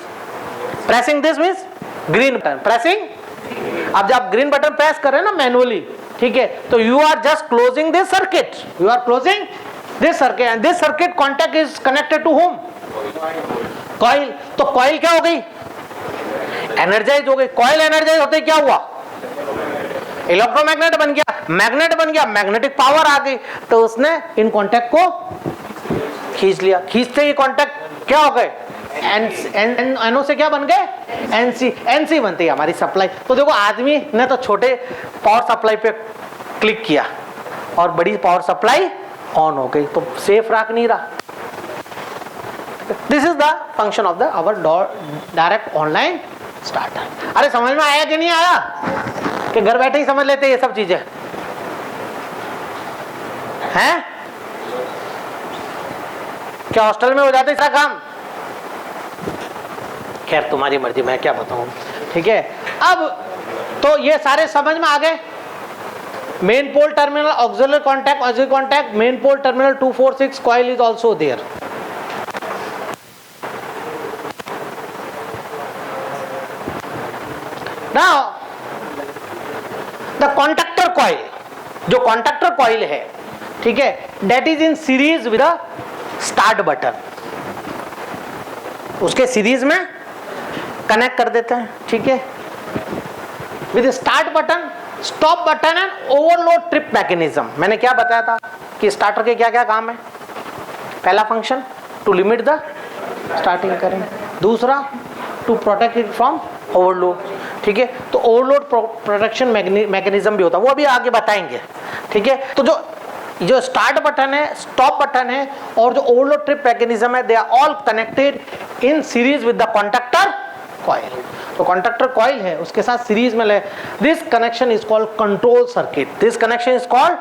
pressing, this means green button pressing. अब जब ग्रीन बटन प्रेस कर रहे हैं ना मैनुअली, ठीक है, तो you are just closing this circuit, you are closing this circuit, and this circuit contact is connected to home? Coil. तो कॉइल क्या हो गई? एनर्जाइज हो गई। कॉइल एनर्जाइज होते क्या हुआ? इलेक्ट्रोमैग्नेट बन गया। मैग्नेट बन गया, मैग्नेटिक पावर आ गई, तो उसने इन कॉन्टैक्ट को खींच लिया। खींचते ही कॉन्टैक्ट क्या हो गए? एनओ से क्या बन गए? एनसी। एनसी बनती है हमारी सप्लाई। तो देखो आदमी ने तो छोटे पावर सप्लाई पे क्लिक किया और बड़ी पावर सप्लाई ऑन हो गई, तो सेफ रख नहीं रहा। This is the function of the our direct online starter. अरे समझ में आया कि नहीं आया? कि घर बैठे ही समझ लेते ये सब चीजें हैं? क्या हॉस्टल में हो जाता है इसका काम? खैर तुम्हारी मर्जी, मैं क्या बताऊं। ठीक है। अब तो ये सारे समझ में आ गए। Main pole terminal, auxiliary contact, main pole terminal 246 coil is also there. Now the contactor coil, जो कॉन्टैक्टर कॉइल है, ठीक है, that is in series with a start button. उसके सीरीज में कनेक्ट कर देते हैं, ठीक है, with start button, stop button and overload trip mechanism. मैंने क्या बताया था कि स्टार्टर के क्या क्या काम है? पहला function to limit the starting current, दूसरा to protect it from overload. ठीक है। तो ओवरलोड प्रोटेक्शन मैकेनिज्म भी होता है, वो अभी आगे बताएंगे। ठीक है। तो जो स्टार्ट बटन है, स्टॉप बटन है और जो ओवरलोड ट्रिप मैकेनिज्म है, they are all connected in series with the contactor coil. तो कॉन्टैक्टर कॉइल है उसके साथ सीरीज में ले, this connection is called control circuit. This connection is called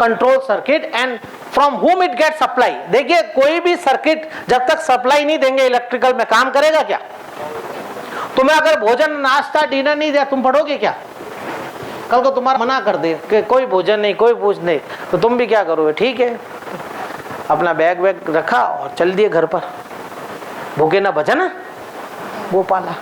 control circuit and from whom it get supply. देखिए कोई भी circuit जब तक सप्लाई नहीं देंगे इलेक्ट्रिकल में काम करेगा क्या? तुम्हें अगर भोजन, नाश्ता, डिनर नहीं दिया, तुम पढ़ोगे क्या? कल को तुम्हारा मना कर दे कि कोई भोजन नहीं, कोई पूछ नहीं, तो तुम भी क्या करोगे? ठीक है, अपना बैग वैग रखा और चल दिए घर पर। भूखे ना भजन गोपाला।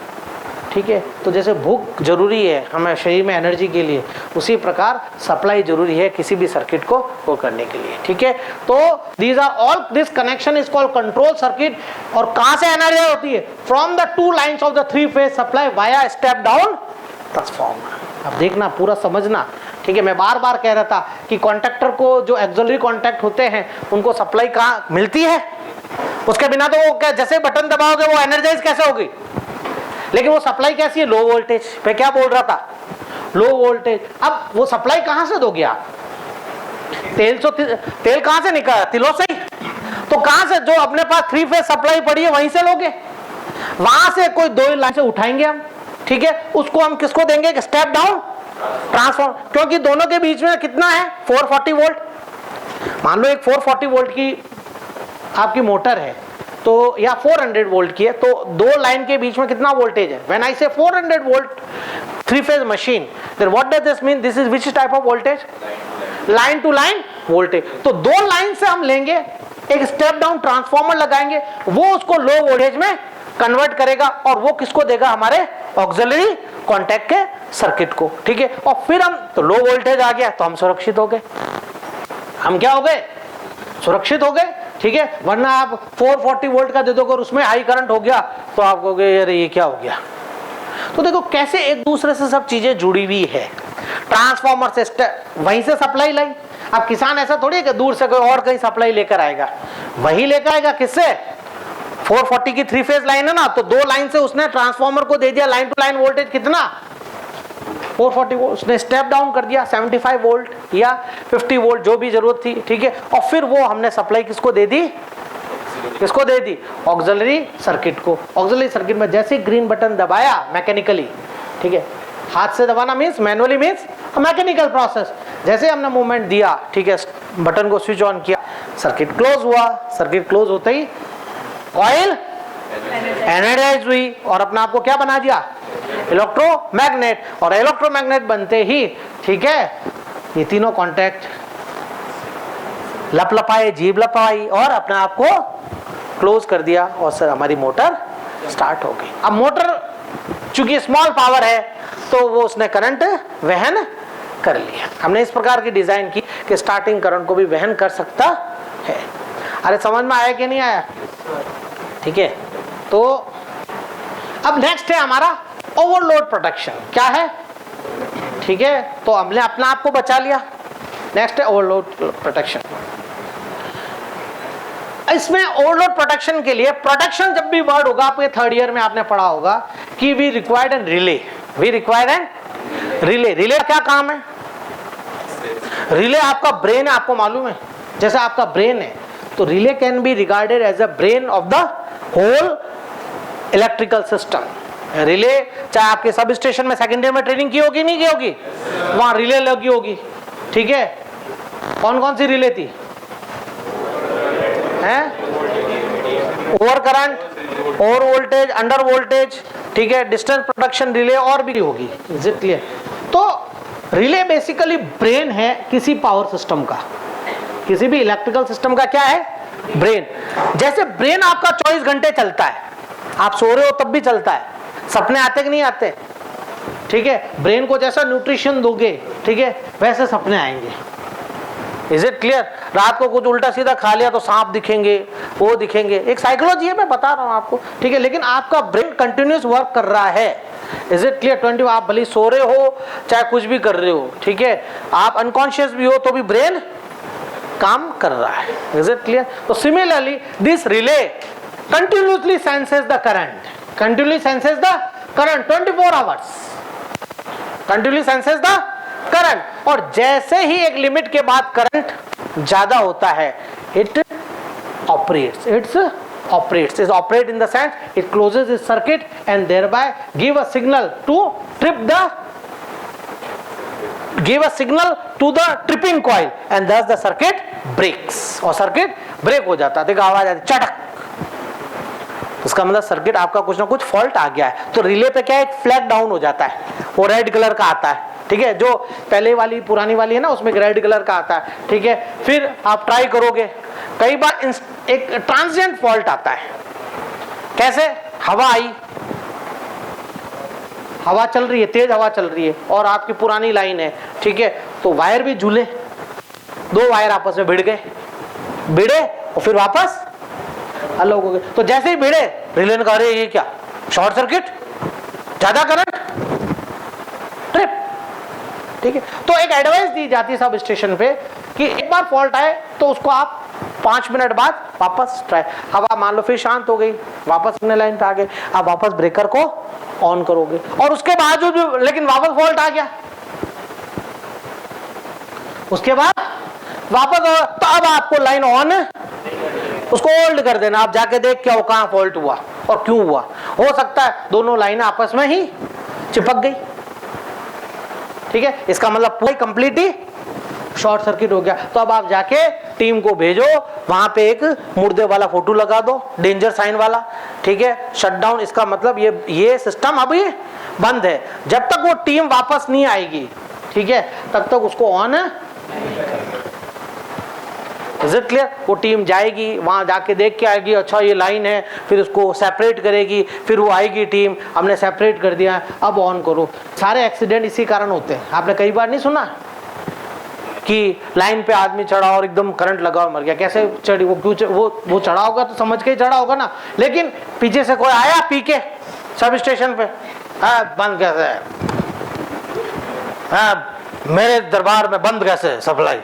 ठीक है। तो जैसे भूख जरूरी है हमें शरीर में एनर्जी के लिए, उसी प्रकार सप्लाई जरूरी है किसी भी सर्किट को वो करने के लिए। ठीक है। तो these are all, this connection is called control circuit. और कहां से एनर्जी होती है? From the 2 lines of the 3 phase supply via step down transformer. अब देखना, पूरा समझना। ठीक है। मैं बार बार कह रहा था कि कॉन्टैक्टर को जो एक्सिलरी कॉन्टैक्ट होते हैं उनको सप्लाई कहाँ मिलती है? उसके बिना तो वो क्या, जैसे बटन दबाओगे वो एनर्जाइज कैसे होगी? लेकिन वो सप्लाई कैसी है? Low voltage. मैं क्या बोल रहा था? Low voltage. अब वो सप्लाई कहां से दोगे आप? तेल कहां से निकला? तिलों से ही। तो कहां से? जो अपने पास 3 फेज सप्लाई पड़ी है वहीं से लोगे। वहां से कोई 2 लाइन से उठाएंगे हम। ठीक है। उसको हम किसको देंगे? स्टेप डाउन ट्रांसफॉर्म, क्योंकि दोनों के बीच में कितना है? 440 वोल्ट। मान लो एक 440 वोल्ट की आपकी मोटर है, तो या 400 वोल्ट की है, तो 2 लाइन के बीच में कितना वोल्टेज है? When I say 400 volt 3 phase machine, then what does this mean? This is which type of voltage? Line to line voltage. तो 2 लाइन से हम लेंगे एक स्टेप डाउन ट्रांसफॉर्मर लगाएंगे, वो उसको लो वोल्टेज में कन्वर्ट करेगा और वो किसको देगा, हमारे ऑक्सिलरी कॉन्टैक्ट के सर्किट को, ठीक है। और फिर हम तो लो वोल्टेज आ गया तो हम सुरक्षित हो गए, हम क्या हो गए, सुरक्षित हो गए, ठीक है। वरना आप 440 वोल्ट का दे दोगे और उसमें हाई करंट हो गया तो आप कहोगे यार ये क्या हो गया। तो देखो कैसे एक दूसरे से सब चीजें जुड़ी हुई है। ट्रांसफॉर्मर से वहीं से सप्लाई लाई। अब किसान ऐसा थोड़ी है कि दूर से कोई और कहीं सप्लाई लेकर आएगा, वही लेकर आएगा। किससे, 440 की 3 फेज लाइन है ना, तो 2 लाइन से उसने ट्रांसफॉर्मर को दे दिया लाइन टू लाइन वोल्टेज कितना, 440 वोल्ट। उसने स्टेप डाउन कर दिया 75 वोल्ट या 50 वोल्ट जो भी जरूरत थी, ठीक है। और फिर वो हमने सप्लाई किसको दे दी, किसको दे दी, ऑक्सिलरी सर्किट को। ऑक्सिलरी सर्किट में जैसे ग्रीन बटन दबाया मैकेनिकली, ठीक है, हाथ से दबाना means, manually means mechanical process, जैसे हमने मूवमेंट दिया, ठीक है, बटन को स्विच ऑन किया, सर्किट क्लोज हुआ। सर्किट क्लोज होते ही कॉइल एनर्जाइज हुई और अपने आप को क्या बना दिया, इलेक्ट्रोमैग्नेट। और इलेक्ट्रोमैग्नेट बनते ही, ठीक है, ये तीनों कॉन्टैक्ट लपलपाए, जीभ लपाई और अपने आप को क्लोज कर दिया और सर हमारी मोटर स्टार्ट हो गई। अब मोटर चूंकि स्मॉल पावर है तो वो उसने करंट वहन कर लिया। हमने इस प्रकार की डिजाइन की कि स्टार्टिंग करंट को भी वहन कर सकता है। अरे समझ में आया कि नहीं आया, ठीक है। तो अब नेक्स्ट है हमारा ओवरलोड प्रोटेक्शन। क्या है, ठीक है, तो हमने अपना आप को बचा लिया। नेक्स्ट है ओवरलोड प्रोटेक्शन। इसमें ओवरलोड प्रोटेक्शन के लिए, प्रोटेक्शन जब भी वर्ड होगा आपके 3rd ईयर में आपने पढ़ा होगा कि we required an relay, we required an relay. Relay का क्या काम है, रिले आपका ब्रेन है, आपको मालूम है, जैसे आपका ब्रेन है तो relay can be regarded as a brain of the whole electrical system. Relay चाहे आपके सब स्टेशन में सेकेंड ईयर में ट्रेनिंग की होगी नहीं की होगी, वहां रिले लगी होगी, ठीक है। कौन कौन सी रिले थी, हैं, over current, over voltage, under voltage, ठीक है, डिस्टेंस प्रोटेक्शन रिले और भी होगी। Is it clear. तो रिले बेसिकली ब्रेन है किसी पावर सिस्टम का, किसी भी इलेक्ट्रिकल सिस्टम का क्या है, ब्रेन। जैसे ब्रेन आपका 24 घंटे चलता है, आप सो रहे हो तब भी चलता है, सपने आते कि नहीं आते, ठीक है। ब्रेन को जैसा न्यूट्रिशन दोगे, ठीक है, वैसे सपने आएंगे। Is it clear. रात को कुछ उल्टा सीधा खा लिया तो सांप दिखेंगे, वो दिखेंगे, एक साइकोलॉजी है, मैं बता रहा हूं आपको, ठीक है। लेकिन आपका ब्रेन कंटिन्यूस वर्क कर रहा है। Is it clear. 20 आप भले सो रहे हो चाहे कुछ भी कर रहे हो, ठीक है, आप अनकॉन्शियस भी हो तो भी ब्रेन काम कर रहा है। Is it clear. तो similarly this relay continuously senses the current, continuously senses the current 24 hours, continuously senses the current. और जैसे ही एक लिमिट के बाद करंट ज्यादा होता है, it operates, it's operates, is operate in the sense it closes its circuit and thereby give a signal to tripping coil and thus the circuit breaks, और circuit break हो जाता है। देखो आवाज आती चटक, उसका मतलब सर्किट आपका कुछ ना कुछ फॉल्ट आ गया है। तो रिले पे क्या है, एक फ्लैग डाउन हो जाता है, वो रेड कलर का आता है, ठीक है। जो पहले वाली पुरानी वाली है ना उसमें रेड कलर का आता है, ठीक है। फिर आप ट्राई करोगे, कई बार एक ट्रांजिएंट फॉल्ट आता है। कैसे, हवा आई, हवा चल रही है, तेज हवा चल रही है और आपकी पुरानी लाइन है, ठीक है, तो वायर भी झूले, 2 वायर आपस में भिड़ गए, भिड़े और फिर वापस अलग हो गए। तो जैसे ही भिड़े, रिले ने कहा अरे ये क्या, शॉर्ट सर्किट, ज्यादा करंट, ट्रिप, ठीक है। तो एक एडवाइस दी जाती है सब स्टेशन पे कि एक बार फॉल्ट आए तो उसको आप 5 मिनट बाद वापस ट्राई, हवा मान लो फिर शांत हो गई, वापस अपने लाइन पे आ गए, आप वापस ब्रेकर को ऑन करोगे और उसके बाद जो लेकिन वापस फॉल्ट आ गया, उसके बाद वापस, तो अब आपको लाइन ऑन, उसको होल्ड कर देना, आप जाके देख क्या हो, कहां फॉल्ट हुआ और क्यों हुआ। हो सकता है दोनों लाइनें आपस में ही चिपक गई, ठीक है, इसका मतलब पूरी कंप्लीट ही शॉर्ट सर्किट हो गया। तो अब आप जाके टीम को भेजो, वहां पे एक मुर्दे वाला फोटो लगा दो, डेंजर साइन वाला, ठीक है, शटडाउन। इसका मतलब ये सिस्टम अभी बंद है, जब तक वो टीम वापस नहीं आएगी, ठीक है, तब तक उसको ऑन। Is it clear? वो टीम जाएगी, वहाँ जाके देख के आएगी, अच्छा ये लाइन है, फिर उसको सेपरेट करेगी, फिर वो आएगी टीम, हमने सेपरेट कर दिया, अब ऑन करो। सारे एक्सीडेंट इसी कारण होते हैं। आपने कई बार नहीं सुना कि लाइन पे आदमी चढ़ा और एकदम करंट लगा और मर गया? कैसे चढ़ी? वो क्यों वो चढ़ा होगा तो समझ के ही चढ़ा होगा ना, लेकिन पीछे से कोई आया पी के सब स्टेशन पे, हाँ बंद कैसे है, हाँ मेरे दरबार में बंद कैसे सप्लाई,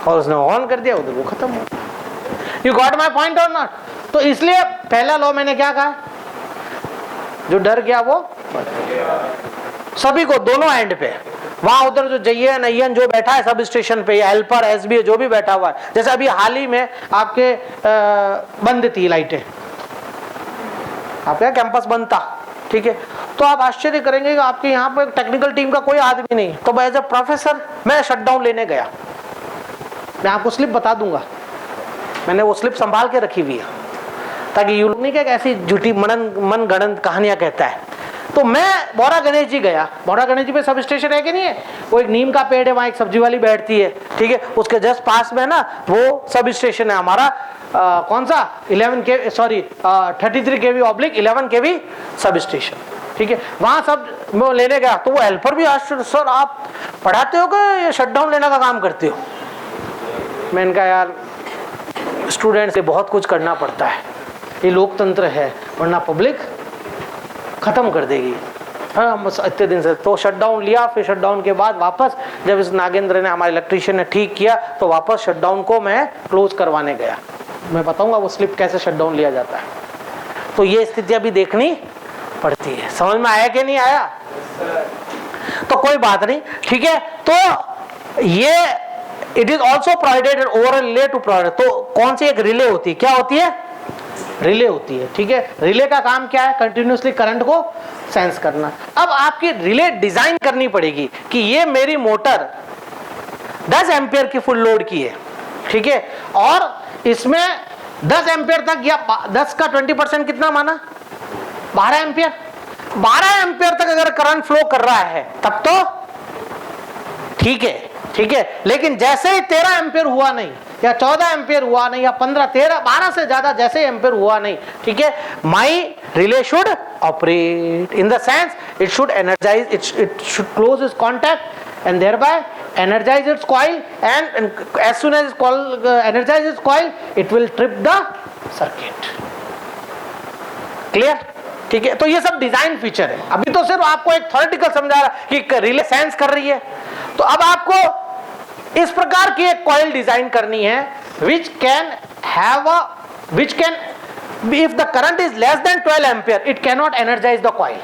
और उसने ऑन कर दिया, उधर वो खत्म हो। यू गॉट माई पॉइंट और नॉट? तो इसलिए पहला लॉ मैंने क्या कहा, जो डर गया वो सभी को, दोनों एंड पे, वहां उधर जो जयन अयन जो बैठा है सब स्टेशन पे, या हेल्पर एसबी जो भी बैठा हुआ है, जैसे अभी हाल ही में आपके बंद थी लाइटें, आपका कैंपस बंद था, ठीक है, तो आप आश्चर्य करेंगे कि आपके यहाँ पर टेक्निकल टीम का कोई आदमी नहीं, तो एज ए प्रोफेसर मैं शटडाउन लेने गया। मैं आपको स्लिप बता दूंगा, मैंने वो स्लिप संभाल के रखी हुई है, ताकि यू नहीं क्या ऐसी झूठी मन गणन कहानियां कहता है। तो मैं बौरा गणेश जी गया, बौरा गणेश जी पे सब स्टेशन है कि नहीं है, वो एक नीम का पेड़ है, वहाँ एक सब्जी वाली बैठती है, ठीक है, उसके जस्ट पास में ना वो सब स्टेशन है हमारा, कौन सा 33 kV/ 11 kV सब स्टेशन, ठीक है, वहाँ सब मैं लेने गया। तो वो हेल्पर भी आश्चर्य, सर आप पढ़ाते हो कि शटडाउन लेने का काम करते हो? मैंने कहा यार स्टूडेंट से बहुत कुछ करना पड़ता है, ये लोकतंत्र है, वरना पब्लिक खत्म कर देगी। हाँ बस इतने दिन से तो शटडाउन लिया, फिर शटडाउन के बाद वापस जब इस नागेंद्र ने, हमारे इलेक्ट्रीशियन ने ठीक किया, तो वापस शटडाउन को मैं क्लोज करवाने गया। मैं बताऊंगा वो स्लिप कैसे शटडाउन लिया जाता है। तो ये स्थितियां भी देखनी पड़ती है। समझ में आया कि नहीं आया? तो कोई बात नहीं, ठीक है। तो ये it is also provided over relay to provide. तो कौन सी एक रिले होती है, क्या होती है? रिले होती है, ठीक है। रिले का काम क्या है? कंटिन्यूसली करंट को सेंस करना। अब आपकी रिले डिजाइन करनी पड़ेगी कि ये मेरी मोटर 10 एम्पियर की फुल लोड की है, ठीक है, और इसमें 10 एम्पियर तक, या 10 का 20% कितना माना? 12 एम्पियर। 12 एम्पियर तक अगर करंट फ्लो कर रहा है तब तो ठीक है, ठीक है। लेकिन जैसे ही 13 एम्पियर हुआ नहीं, या 14 एम्पियर हुआ नहीं, या 15, 13, 12 से ज्यादा जैसे एम्पियर हुआ नहीं, ठीक है, my relay should operate in the sense it should energize, it should close its contact and thereby energize its coil, and as soon as energize its coil it will trip the circuit. Clear? ठीक है। तो ये सब design feature है। अभी तो सिर्फ आपको एक थ्योरेटिकल समझा रहा कि रिले सेंस कर रही है, तो अब आपको इस प्रकार की एक कॉइल डिजाइन करनी है which can if the current is less than 12 ampere it cannot energize the coil.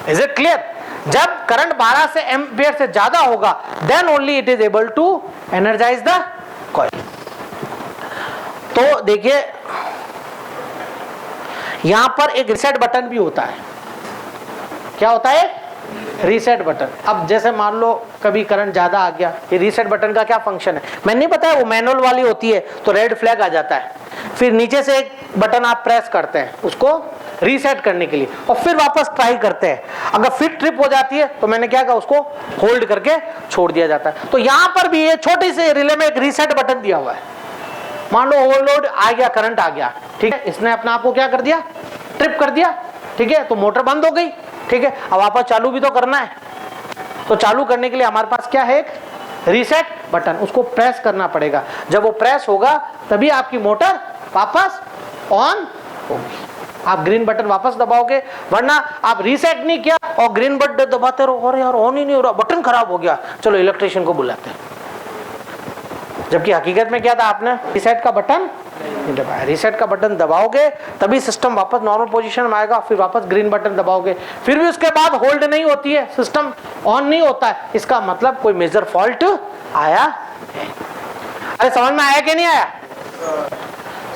Is it clear? जब करंट 12 से एम्पियर से ज्यादा होगा then only it is able to energise the coil. तो देखिए यहां पर एक रीसेट बटन भी होता है। क्या होता है? Reset button. अब जैसे मान लो कभी करंट ज्यादा आ गया, ये रीसेट बटन का क्या फंक्शन है मैंने नहीं बताया, वो मैनुअल वाली होती है, तो रेड फ्लैग आ जाता है, फिर नीचे से एक बटन आप प्रेस करते हैं उसको रीसेट करने के लिए, और फिर वापस ट्राई करते हैं। अगर फिर ट्रिप हो जाती है तो मैंने क्या कहा, उसको होल्ड करके छोड़ दिया जाता है। तो यहां पर भी ये छोटी सी रिले में एक रीसेट बटन दिया हुआ है। मान लो ओवरलोड आ गया, करंट आ गया, ठीक है, इसने अपने आप को क्या कर दिया? ट्रिप कर दिया, ठीक है, तो मोटर बंद हो गई, ठीक है। अब वापस चालू भी तो करना है, तो चालू करने के लिए हमारे पास क्या है? एक रीसेट बटन, उसको प्रेस करना पड़ेगा। जब वो प्रेस होगा तभी आपकी मोटर वापस ऑन होगी। आप ग्रीन बटन वापस दबाओगे, वरना आप रीसेट नहीं किया और ग्रीन बटन दबाते रहो, और यार ऑन ही नहीं हो रहा, बटन खराब हो गया, चलो इलेक्ट्रीशियन को बुलाते हैं। जबकि हकीकत में क्या था, आपने रीसेट का बटन नहीं दबाया। रीसेट का बटन दबाओगे तभी सिस्टम वापस नॉर्मल पोजीशन में आएगा, फिर वापस ग्रीन बटन दबाओगे, फिर भी उसके बाद होल्ड नहीं होती है, सिस्टम ऑन नहीं होता है, इसका मतलब कोई मेजर फॉल्ट आया है। अरे समझ में आया कि नहीं आया?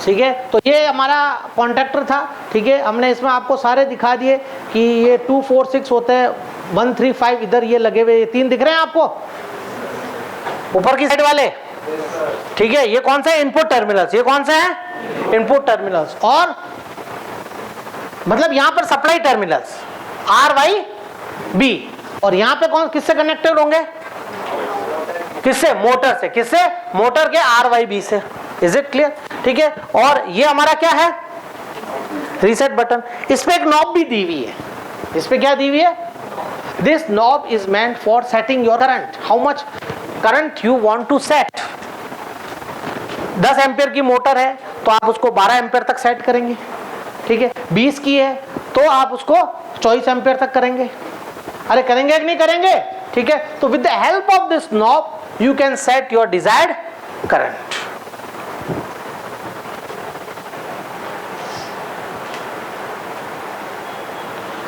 ठीक है। तो ये हमारा कॉन्ट्रैक्टर था, ठीक है, हमने इसमें आपको सारे दिखा दिए कि ये 2, 4, 6 होते हैं, 1, 3, 5 इधर ये लगे हुए, ये 3 दिख रहे हैं आपको ऊपर की साइड वाले, ठीक है। ये कौन सा है? Input terminals. ये कौन सा है? Input terminals. और मतलब यहां पर सप्लाई टर्मिनल्स RYB, और यहां पे कौन किससे कनेक्टेड होंगे? किससे? मोटर से। किससे? मोटर के RYB से। Is it clear? ठीक है। और ये हमारा क्या है? Reset button. इस पे एक नॉब भी दी हुई है। इस पे क्या दी हुई है? This knob is meant for setting your current, how much current you want to set. 10 ampere की मोटर है तो आप उसको 12 एम्पियर तक सेट करेंगे, ठीक है। 20 की है तो आप उसको 24 एम्पियर तक करेंगे। अरे करेंगे कि नहीं करेंगे? ठीक है। तो with the help of this knob you can set your desired current.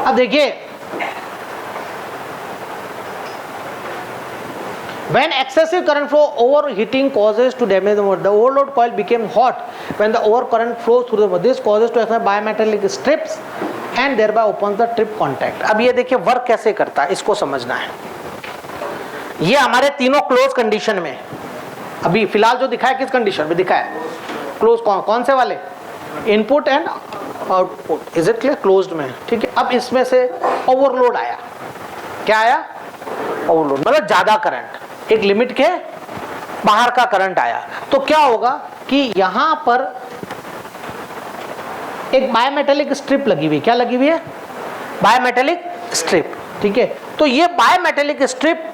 अब देखिए, when excessive current flow overheating causes to damage the motor, the overload coil became hot when the overcurrent flows through the motor. This causes to expand bimetallic strips and thereby opens the trip contact. अब ये देखिए work कैसे करता है, इसको समझना है। ये हमारे तीनों क्लोज कंडीशन में, अभी फिलहाल जो दिखा है किस कंडीशन में दिखा है? क्लोज। कौन से वाले? Input and output. Is it clear? Closed में, ठीक है। अब इसमें से ओवरलोड आया। क्या आया? ओवरलोड मतलब ज्यादा करंट, एक लिमिट के बाहर का करंट आया। तो क्या होगा कि यहां पर एक बायोमेटेलिक स्ट्रिप लगी हुई। क्या लगी हुई है? बायोमेटेलिक स्ट्रिप, ठीक है। तो ये बायोमेटेलिक स्ट्रिप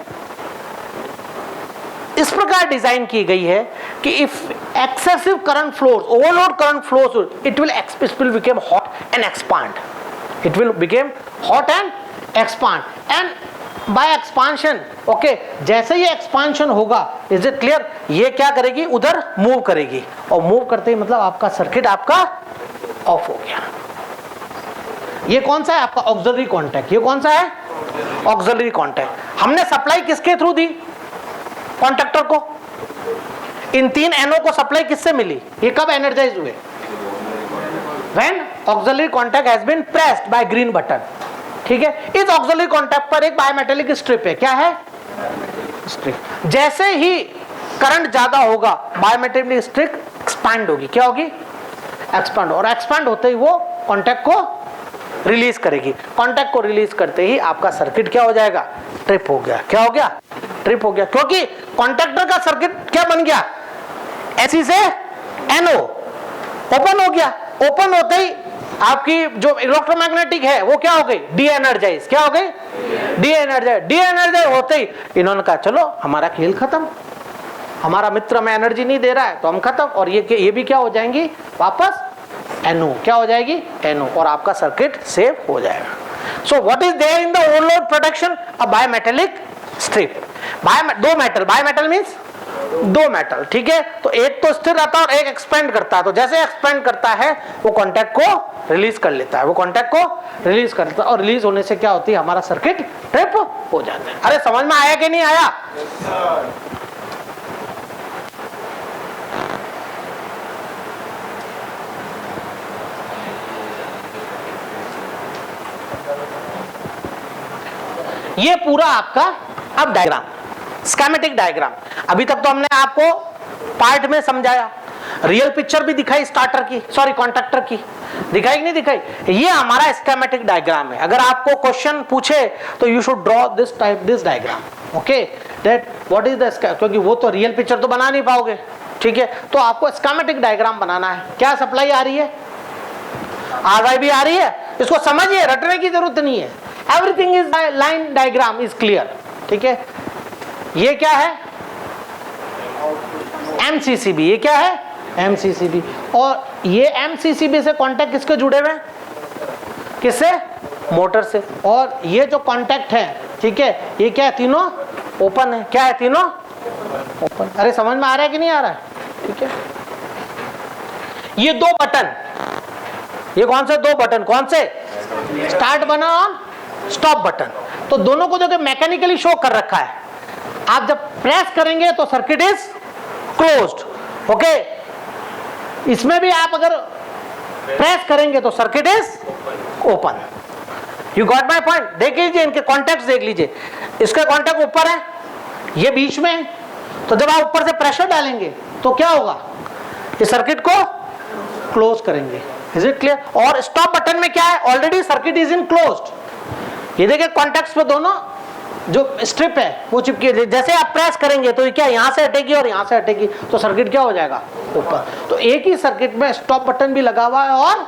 इस प्रकार डिजाइन की गई है कि if excessive current flows, overload current flows, it will become hot and expand. It will become hot and expand and by expansion, okay. जैसे ये एक्सपांशन होगा, इज इट क्लियर, ये क्या करेगी? उधर मूव करेगी, और मूव करते ही मतलब आपका सर्किट आपका ऑफ हो गया। ये कौन सा है? आपका ऑक्सिलरी कॉन्टैक्ट। ये कौन सा है? Auxiliary contact. हमने सप्लाई किसके थ्रू दी? कॉन्टैक्टर को। इन 3 एनओ को सप्लाई किससे मिली? ये कब एनर्जाइज हुए? When auxiliary contact has been pressed by green button, ठीक है। इस ऑक्सिलरी कॉन्टैक्ट पर एक बायोमेटेलिक स्ट्रिप है। क्या है? स्ट्रिप। जैसे ही करंट ज्यादा होगा, बायोमेटेलिक स्ट्रिप एक्सपांड होगी। क्या होगी? एक्सपांड। और एक्सपांड होते ही वो कॉन्टैक्ट को रिलीज करेगी। कॉन्टैक्ट को रिलीज करते ही आपका सर्किट क्या हो जाएगा? ट्रिप हो गया। क्या हो गया? ट्रिप हो गया, क्योंकि कॉन्टैक्टर का सर्किट क्या बन गया? एसी से एनओ ओपन हो गया। ओपन होते ही आपकी जो इलेक्ट्रोमैग्नेटिक है वो क्या हो गई? De energise. क्या हो गई? De energise. डी एनर्जाइज होते ही इन्होंने कहा चलो हमारा खेल खत्म, हमारा मित्र हमें एनर्जी नहीं दे रहा है तो हम खत्म। और ये भी क्या हो जाएंगी? वापस एनओ। क्या हो जाएगी? एनओ। और आपका सर्किट सेव हो जाएगा। So what is there in the overload protection? A bimetallic strip. दो मेटल, बायोमेटल मींस 2 मेटल, ठीक है। तो एक तो स्थिर रहता है और एक एक्सपेंड करता है। तो जैसे एक्सपेंड करता है वो कॉन्टैक्ट को रिलीज कर लेता है, वो कॉन्टैक्ट को रिलीज कर लेता है। और रिलीज होने से क्या होती है? हमारा सर्किट ट्रिप हो जाता है। अरे समझ में आया कि नहीं आया? ये पूरा आपका अब डायग्राम, स्कीमेटिक डायग्राम। अभी तक तो हमने आपको पार्ट में समझाया, रियल पिक्चर भी दिखाई स्टार्टर की, सॉरी कॉन्टैक्टर की दिखाई कि नहीं दिखाई? ये हमारा स्कीमेटिक डायग्राम है। अगर आपको क्वेश्चन पूछे तो you should draw this type, this diagram, okay. That what is the, क्योंकि वो तो रियल पिक्चर तो बना नहीं पाओगे, ठीक है। तो आपको स्कीमेटिक डायग्राम बनाना है। क्या सप्लाई आ रही है? RYB आ रही है। इसको समझिए, रटने की जरूरत नहीं है। Everything is line diagram is clear, ठीक है। ये क्या है? MCCB। ये क्या है? MCCB। और ये MCCB से कॉन्टैक्ट किसके जुड़े हुए हैं? किससे? मोटर से। और ये जो कॉन्टैक्ट है, ठीक है, ये क्या है? तीनों ओपन है। क्या है? तीनों ओपन। अरे समझ में आ रहा है कि नहीं आ रहा है? ठीक है। ये 2 बटन, ये कौन से 2 बटन? कौन से? स्टार्ट बटन और स्टॉप बटन। तो दोनों को जो मैकेनिकली शो कर रखा है, आप जब प्रेस करेंगे तो सर्किट इज क्लोज्ड, ओके। इसमें भी आप अगर प्रेस करेंगे तो circuit is open. You got my point? देख लीजिए, इनके कॉन्टैक्ट देख लीजिए। इसका कॉन्टैक्ट ऊपर है, ये बीच में है। तो जब आप ऊपर से प्रेशर डालेंगे तो क्या होगा? इस सर्किट को क्लोज करेंगे। Is it clear? और स्टॉप बटन में क्या है? Already circuit is in closed. ये देखिए कॉन्टैक्ट्स पे दोनों जो स्ट्रिप है वो चिपकी, जैसे आप प्रेस करेंगे तो क्या यहाँ से हटेगी और यहाँ से हटेगी, तो सर्किट क्या हो जाएगा ऊपर। तो एक ही सर्किट में स्टॉप बटन भी लगा हुआ है और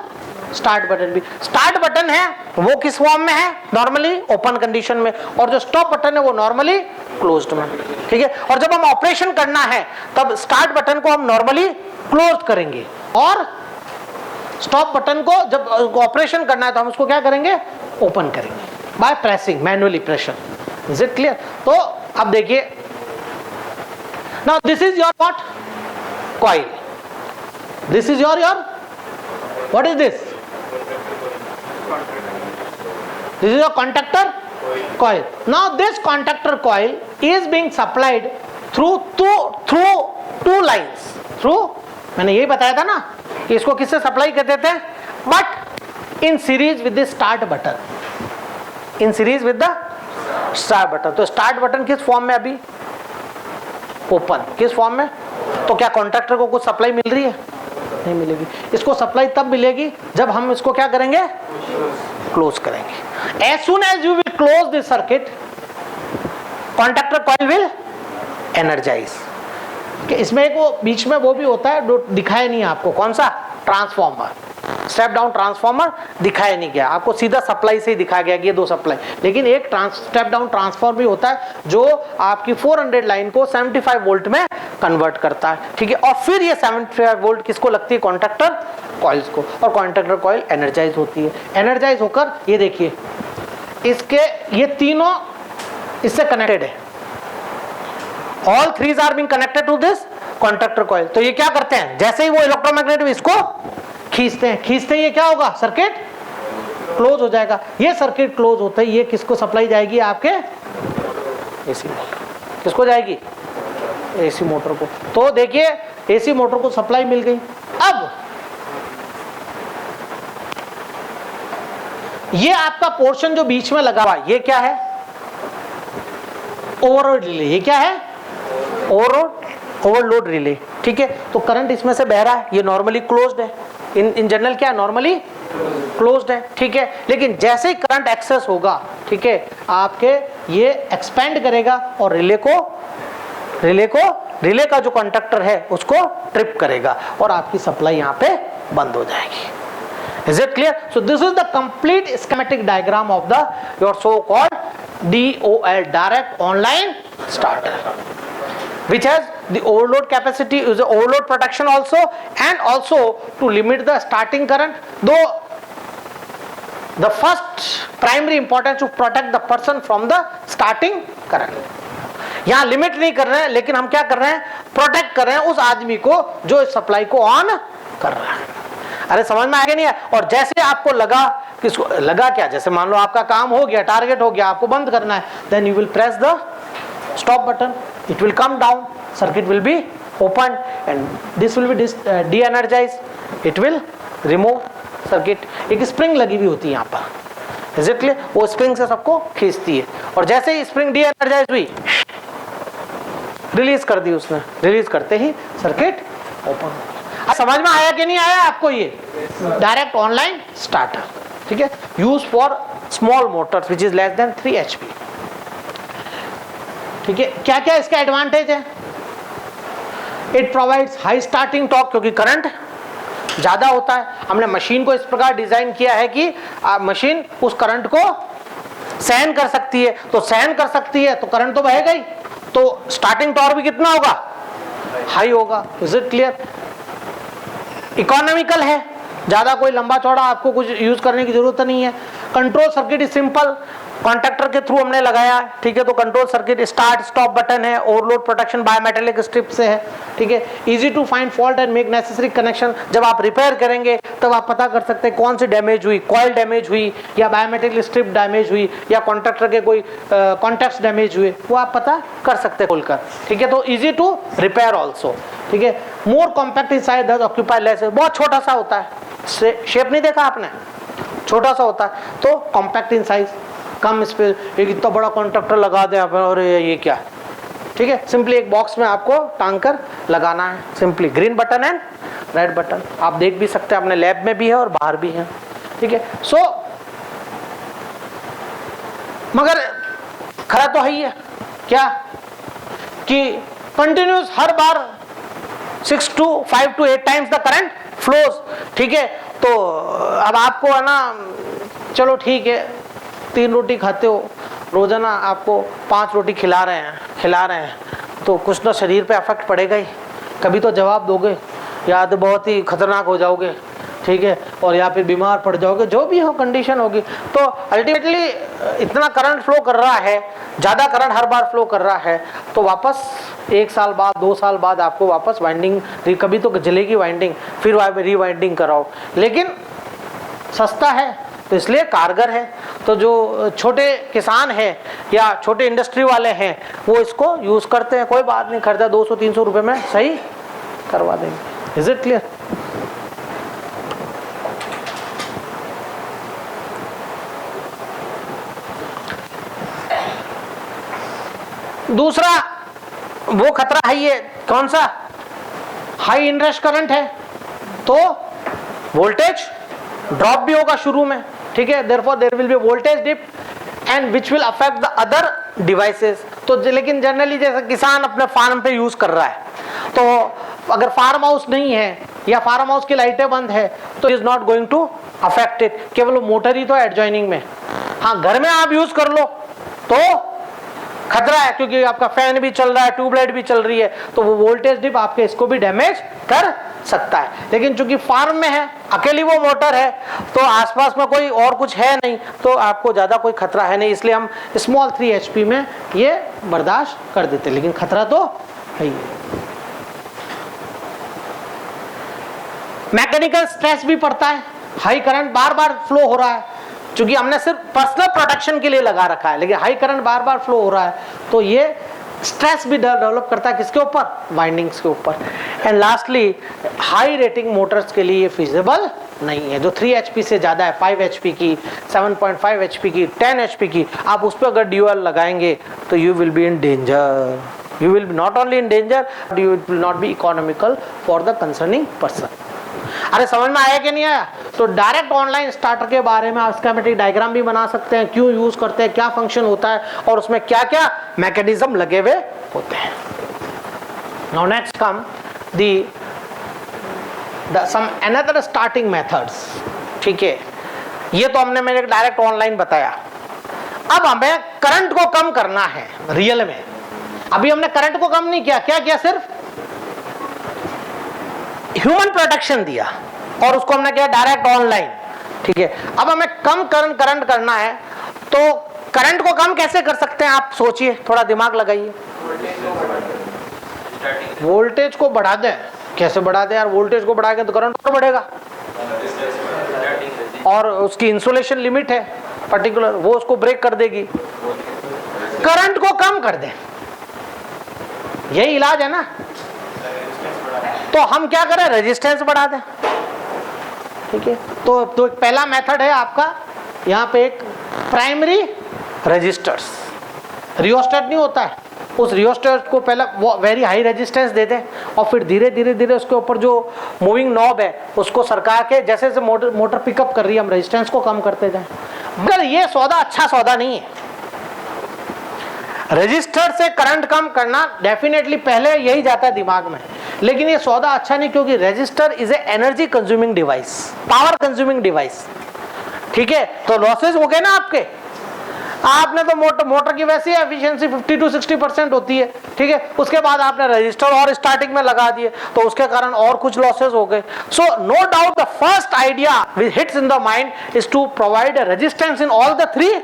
स्टार्ट बटन भी। स्टार्ट बटन है वो किस फॉर्म में है, नॉर्मली ओपन कंडीशन में, और जो स्टॉप बटन है वो नॉर्मली क्लोज्ड में, ठीक है। और जब हम ऑपरेशन करना है तब स्टार्ट बटन को हम नॉर्मली क्लोज करेंगे, और स्टॉप बटन को जब ऑपरेशन करना है तो हम उसको क्या करेंगे, ओपन करेंगे by pressing, manually pressure. Is it clear? तो अब देखिए, now this is your what, coil, this is your what is this, this is a contactor coil. Now this contactor coil is being supplied through two lines. Through, मैंने यही बताया था ना कि इसको किससे सप्लाई करते थे, but in series with the start button, in series with the start button. तो स्टार्ट बटन किस फॉर्म में, अभी ओपन, किस फॉर्म में, तो क्या कॉन्ट्रैक्टर को कुछ सप्लाई मिल रही है, नहीं मिलेगी। इसको सप्लाई तब मिलेगी जब हम इसको क्या करेंगे, क्लोज करेंगे। As soon as you will close this circuit, contactor coil will energize। कि इसमें एक वो बीच में वो भी होता है जो दिखाया नहीं आपको, कौन सा, ट्रांसफॉर्मर, स्टेप डाउन ट्रांसफॉर्मर दिखाया नहीं गया आपको, सीधा सप्लाई से ही दिखाया गया कि ये दो सप्लाई। लेकिन एक स्टेप डाउन ट्रांसफॉर्मर भी होता है जो आपकी 400 लाइन को 75 वोल्ट में कन्वर्ट करता है, ठीक है। और फिर ये 75 वोल्ट किसको लगती है, कॉन्ट्रैक्टर कॉइल्स को, और कॉन्ट्रैक्टर कॉइल एनर्जाइज होती है। एनर्जाइज होकर ये देखिए इसके ये तीनों इससे कनेक्टेड है, all threes are being connected to this contractor coil. तो ये क्या करते हैं, जैसे ही वो इलेक्ट्रोमैग्नेटिक इसको खींचते हैं, खींचते ही ये क्या होगा, सर्किट क्लोज हो जाएगा। ये सर्किट क्लोज होता है, ये किसको सप्लाई जाएगी, आपके एसी मोटर, किसको जाएगी, एसी मोटर को। तो देखिए एसी मोटर को सप्लाई मिल गई। अब ये आपका पोर्शन जो बीच में लगा हुआ ये क्या है, ओवरलोड रिले। ये क्या है, ओवरलोड रिले, ठीक है। तो करंट इसमें से बह रहा है, ये नॉर्मली क्लोज्ड है, इन जनरल क्या है, नॉर्मली क्लोज्ड है, ठीक है। लेकिन जैसे ही करंट एक्सेस होगा, ठीक है, आपके ये एक्सपेंड करेगा और रिले का जो कंडक्टर है उसको ट्रिप करेगा और आपकी सप्लाई यहाँ पे बंद हो जाएगी। Is it clear? So this is the complete schematic diagram of your so-called DOL, direct online starter, which has the overload capacity, is the overload protection also, and also to limit the starting current. Though the first primary importance to protect the person from the starting current. यहाँ limit नहीं कर रहे हैं, लेकिन हम क्या कर रहे हैं, प्रोटेक्ट कर रहे हैं उस आदमी को जो इस सप्लाई को ऑन कर रहा है। अरे समझ में आ गया नहीं है? और जैसे आपको लगा, किसको लगा क्या, जैसे मान लो आपका काम हो गया, टारगेट हो गया, आपको बंद करना है, then you will press the stop button, it will come down, circuit will be open and this will be de energise, it will remove circuit. एक स्प्रिंग लगी हुई होती है यहाँ पर, इज इट क्लियर? वो स्प्रिंग से सबको खींचती है, और जैसे ही स्प्रिंग डी एनर्जाइज हुई, रिलीज कर दी उसने, रिलीज करते ही सर्किट ओपन। समझ में आया कि नहीं आया आपको? ये डायरेक्ट ऑनलाइन स्टार्टर, ठीक है, use for small Motors which is less than 3 HP, ठीक है। क्या क्या इसका एडवांटेज है? It provides high starting torque, क्योंकि करंट ज्यादा होता है। हमने मशीन को इस प्रकार डिजाइन किया है कि मशीन उस करंट को सहन कर सकती है, तो सहन कर सकती है तो करंट तो बहेगा ही, तो स्टार्टिंग टॉर्क भी कितना होगा, हाई होगा। Is it clear? इकोनॉमिकल है, ज्यादा कोई लंबा चौड़ा आपको कुछ यूज करने की जरूरत नहीं है। Control circuit is simple, contractor के थ्रू हमने लगाया, ठीक है। तो control circuit start stop button है, ओवरलोड प्रोटेक्शन बायोमेटेलिक स्ट्रिप से है, ठीक है। Easy to find fault and make necessary connection. जब आप रिपेयर करेंगे तब आप पता कर सकते हैं कौन सी डैमेज हुई, कॉइल डैमेज हुई या बायोमेटेलिक स्ट्रिप डैमेज हुई या कॉन्ट्रैक्टर के कोई कॉन्टैक्ट्स डैमेज हुए, वो आप पता कर सकते हैं खोलकर, ठीक है। तो इजी टू रिपेयर ऑल्सो, ठीक है। मोर कॉम्पैक्ट इन साइज, दस ऑक्यूपाई लेस, बहुत छोटा सा होता है, शेप नहीं देखा आपने, छोटा सा होता है, तो compact in size, come space. एक इतना बड़ा कॉन्ट्रैक्टर लगा दे आप, और ये क्या, ठीक है। सिंपली एक बॉक्स में आपको टांग कर लगाना है, simply green button and red button. आप देख भी सकते हैं, अपने लैब में भी है और बाहर भी है, ठीक है। सो मगर खरा तो है ही है क्या कि continuous her bar 5 to 8 times the current flows, ठीक है। तो अब आपको है ना, चलो ठीक है 3 रोटी खाते हो रोजाना, आपको 5 रोटी खिला रहे हैं तो कुछ ना शरीर पे अफेक्ट पड़ेगा ही, कभी तो जवाब दोगे या तो बहुत ही खतरनाक हो जाओगे, ठीक है, और या फिर बीमार पड़ जाओगे, जो भी हो कंडीशन होगी। तो अल्टीमेटली इतना करंट फ्लो कर रहा है, ज़्यादा करंट हर बार फ्लो कर रहा है, तो वापस 1 साल बाद 2 साल बाद आपको वापस वाइंडिंग, कभी तो जलेगी वाइंडिंग, फिर रीवाइंडिंग कराओ, लेकिन सस्ता है तो इसलिए कारगर है। तो जो छोटे किसान हैं या छोटे इंडस्ट्री वाले हैं वो इसको यूज़ करते हैं, कोई बात नहीं, खर्चा 200-300 रुपये में सही करवा देंगे। Is it clear? दूसरा वो खतरा है, ये कौन सा, हाई इंटरेस्ट करंट है तो वोल्टेज ड्रॉप भी होगा शुरू में, ठीक है, therefore there will be voltage dip and which will affect the other devices. तो लेकिन जनरली जैसे किसान अपने फार्म पे यूज कर रहा है, तो अगर फार्म हाउस नहीं है या फार्म हाउस की लाइटें बंद है तो is not going to affect it, केवल मोटर ही तो एडजॉइनिंग में। हाँ, घर में आप यूज कर लो तो खतरा है, क्योंकि आपका फैन भी चल रहा है, ट्यूबलाइट भी चल रही है, तो वो वोल्टेज डिप आपके इसको भी डैमेज कर सकता है। लेकिन चूंकि फार्म में है, अकेली वो मोटर है, तो आसपास में कोई और कुछ है नहीं, तो आपको ज्यादा कोई खतरा है नहीं, इसलिए हम स्मॉल 3 HP में ये बर्दाश्त कर देते, लेकिन खतरा तो है ही। मैकेनिकल स्ट्रेस भी पड़ता है, हाई करंट बार बार फ्लो हो रहा है, क्योंकि हमने सिर्फ पर्सनल प्रोटेक्शन के लिए लगा रखा है, लेकिन हाई करंट बार बार फ्लो हो रहा है तो ये स्ट्रेस भी डेवलप करता है, किसके ऊपर, वाइंडिंग्स के ऊपर। And lastly high rating Motors के लिए फिजिबल नहीं है, जो 3 HP से ज्यादा है, 5 HP की, 7.5 HP की, 10 HP की, आप उस पर अगर ड्यूअल लगाएंगे तो you will be in danger, you will not only in danger, you will not be economical for the concerning person. अरे समझ में आया कि नहीं आया? तो डायरेक्ट ऑनलाइन स्टार्टर के बारे में आप स्कीमेटिक डायग्राम भी बना सकते हैं, क्यों यूज करते हैं, क्या फंक्शन होता है और उसमें क्या क्या मैकेनिज्म लगे हुए होते हैं। नाउ नेक्स्ट कम दी सम अनदर स्टार्टिंग मेथड्स, ठीक है, ये तो हमने मैंने डायरेक्ट ऑनलाइन बताया। अब हमें करंट को कम करना है रियल में। अभी हमने करंट को कम नहीं किया, क्या किया, सिर्फ ह्यूमन प्रोटेक्शन दिया और उसको हमने किया डायरेक्ट ऑनलाइन, ठीक है। अब हमें कम करंट करना है, तो करंट को कम कैसे कर सकते हैं, आप सोचिए, थोड़ा दिमाग लगाइए। वोल्टेज को बढ़ा दें, कैसे बढ़ा दें यार, वोल्टेज को बढ़ाएंगे तो करंट और बढ़ेगा, और उसकी इंसुलेशन लिमिट है पर्टिकुलर, वो उसको ब्रेक कर देगी। करंट को कम कर दें, यही इलाज है ना। तो हम क्या करें, रेजिस्टेंस बढ़ा दें, ठीक है। तो पहला मेथड है आपका, यहाँ पे एक प्राइमरी रेजिस्टर्स, रियोस्टेट नहीं होता है, उस रियोस्टेट को पहले वो वेरी हाई रेजिस्टेंस दे दें और फिर धीरे धीरे उसके ऊपर जो मूविंग नॉब है उसको सरका के, जैसे जैसे मोटर पिकअप कर रही है हम रेजिस्टेंस को कम करते जाएं। मगर ये सौदा अच्छा सौदा नहीं है। रजिस्टर से करंट कम करना डेफिनेटली पहले यही जाता है दिमाग में, लेकिन ये सौदा अच्छा नहीं, क्योंकि register is a energy consuming device, power consuming device, ठीक है। तो लॉसेस हो गए ना आपके, आपने तो मोटर की वैसे एफिशिएंसी 50 to 60% होती है, ठीक है, उसके बाद आपने रजिस्टर और स्टार्टिंग में लगा दिए तो उसके कारण और कुछ लॉसेस हो गए। So no doubt the first idea which hits in the mind is to provide a resistance in all the 3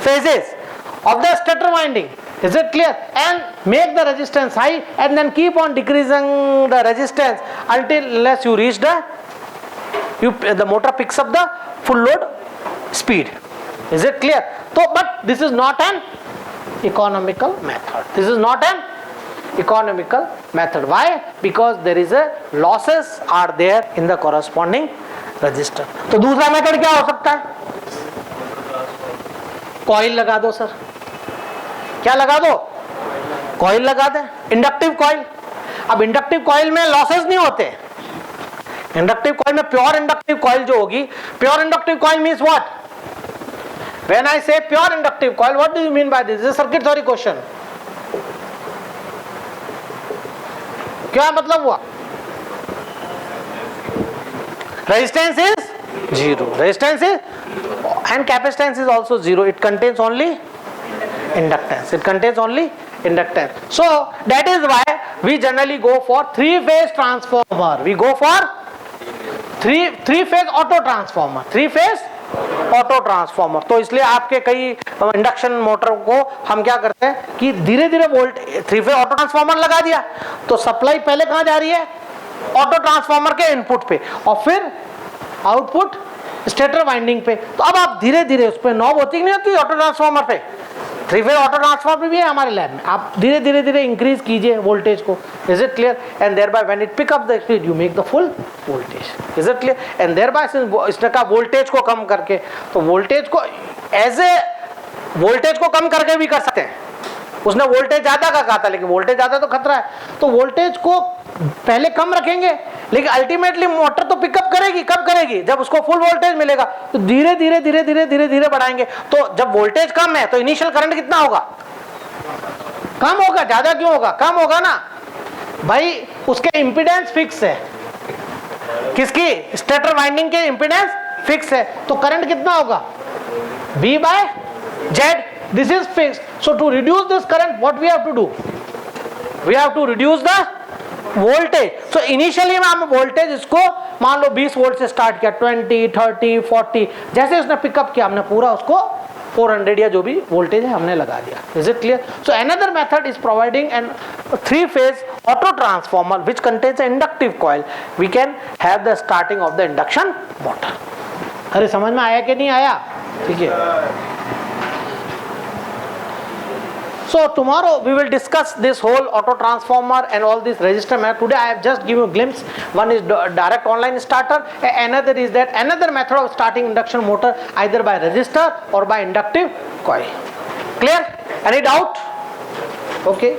phases of the stator winding. Is it clear? And make the resistance high and then keep on decreasing the resistance until unless you reach the motor picks up the full load speed. Is it clear? So, but this is not an economical method. This is not an economical method. Why? Because there is a losses are there in the corresponding resistor. तो दूसरा method क्या हो सकता है? Coil लगा दो sir. क्या लगा दो? कॉइल लगा दें, इंडक्टिव कॉइल। अब इंडक्टिव कॉइल में लॉसेस नहीं होते। इंडक्टिव कॉइल में प्योर इंडक्टिव कॉइल जो होगी, pure inductive coil means what? When I say pure inductive coil, what do you mean by this? This is a circuit theory question. क्या मतलब हुआ? Resistance is zero. Resistance is and capacitance is also zero. It contains only inductance. It contains only inductance. So that is why we generally go for three-phase transformer. We go for three-phase auto transformer. Three-phase auto transformer. तो इसलिए आपके कई induction motor को हम क्या करते हैं कि धीरे धीरे voltage, three phase auto transformer लगा दिया तो सप्लाई पहले कहां जा रही है? ऑटो ट्रांसफॉर्मर के इनपुट पे और फिर आउटपुट स्टेटर वाइंडिंग पे. तो अब आप धीरे धीरे उस पर नॉब होती नहीं होती ऑटो ट्रांसफॉर्मर पे, थ्री फेज ऑटो ट्रांसफॉर्मर भी है हमारे लैब में, आप धीरे धीरे धीरे इंक्रीज कीजिए वोल्टेज को. Is it clear? And thereby when it pick up the speed you make the full voltage. Is it clear? And thereby इसने कहा वोल्टेज को कम करके, तो वोल्टेज को एज ए वोल्टेज को कम करके भी कर सकते हैं. उसने वोल्टेज ज्यादा का कहा था लेकिन वोल्टेज ज्यादा तो खतरा है, तो वोल्टेज को पहले कम रखेंगे लेकिन अल्टीमेटली मोटर तो पिकअप करेगी. कब करेगी? जब उसको फुल वोल्टेज मिलेगा. तो धीरे धीरे धीरे धीरे धीरे धीरे बढ़ाएंगे. तो जब वोल्टेज कम है तो इनिशियल करंट कितना होगा? कम होगा. ज्यादा क्यों होगा? कम होगा ना भाई. उसके इंपीडेंस फिक्स है. किसकी? स्टेटर वाइंडिंग के इंपीडेंस फिक्स है. तो करंट कितना होगा? V by Z. This is fixed. So to reduce this current, what we have to do? We have to reduce the voltage. So initially में हम voltage इसको मान लो 20 वोल्ट से स्टार्ट किया, 20, 30, 40, जैसे उसने पिकअप किया हमने पूरा उसको 400 या जो भी वोल्टेज है हमने लगा दिया. Is it clear? So another method is providing an three-phase auto transformer which contains an inductive coil. We can have the starting of the induction motor. अरे समझ में आया कि नहीं आया? ठीक है. So tomorrow we will discuss this whole auto transformer and all this resistor method. Today I have just given you a glimpse. One is direct online starter. Another is that another method of starting induction motor either by resistor or by inductive coil. Clear? Any doubt? Okay.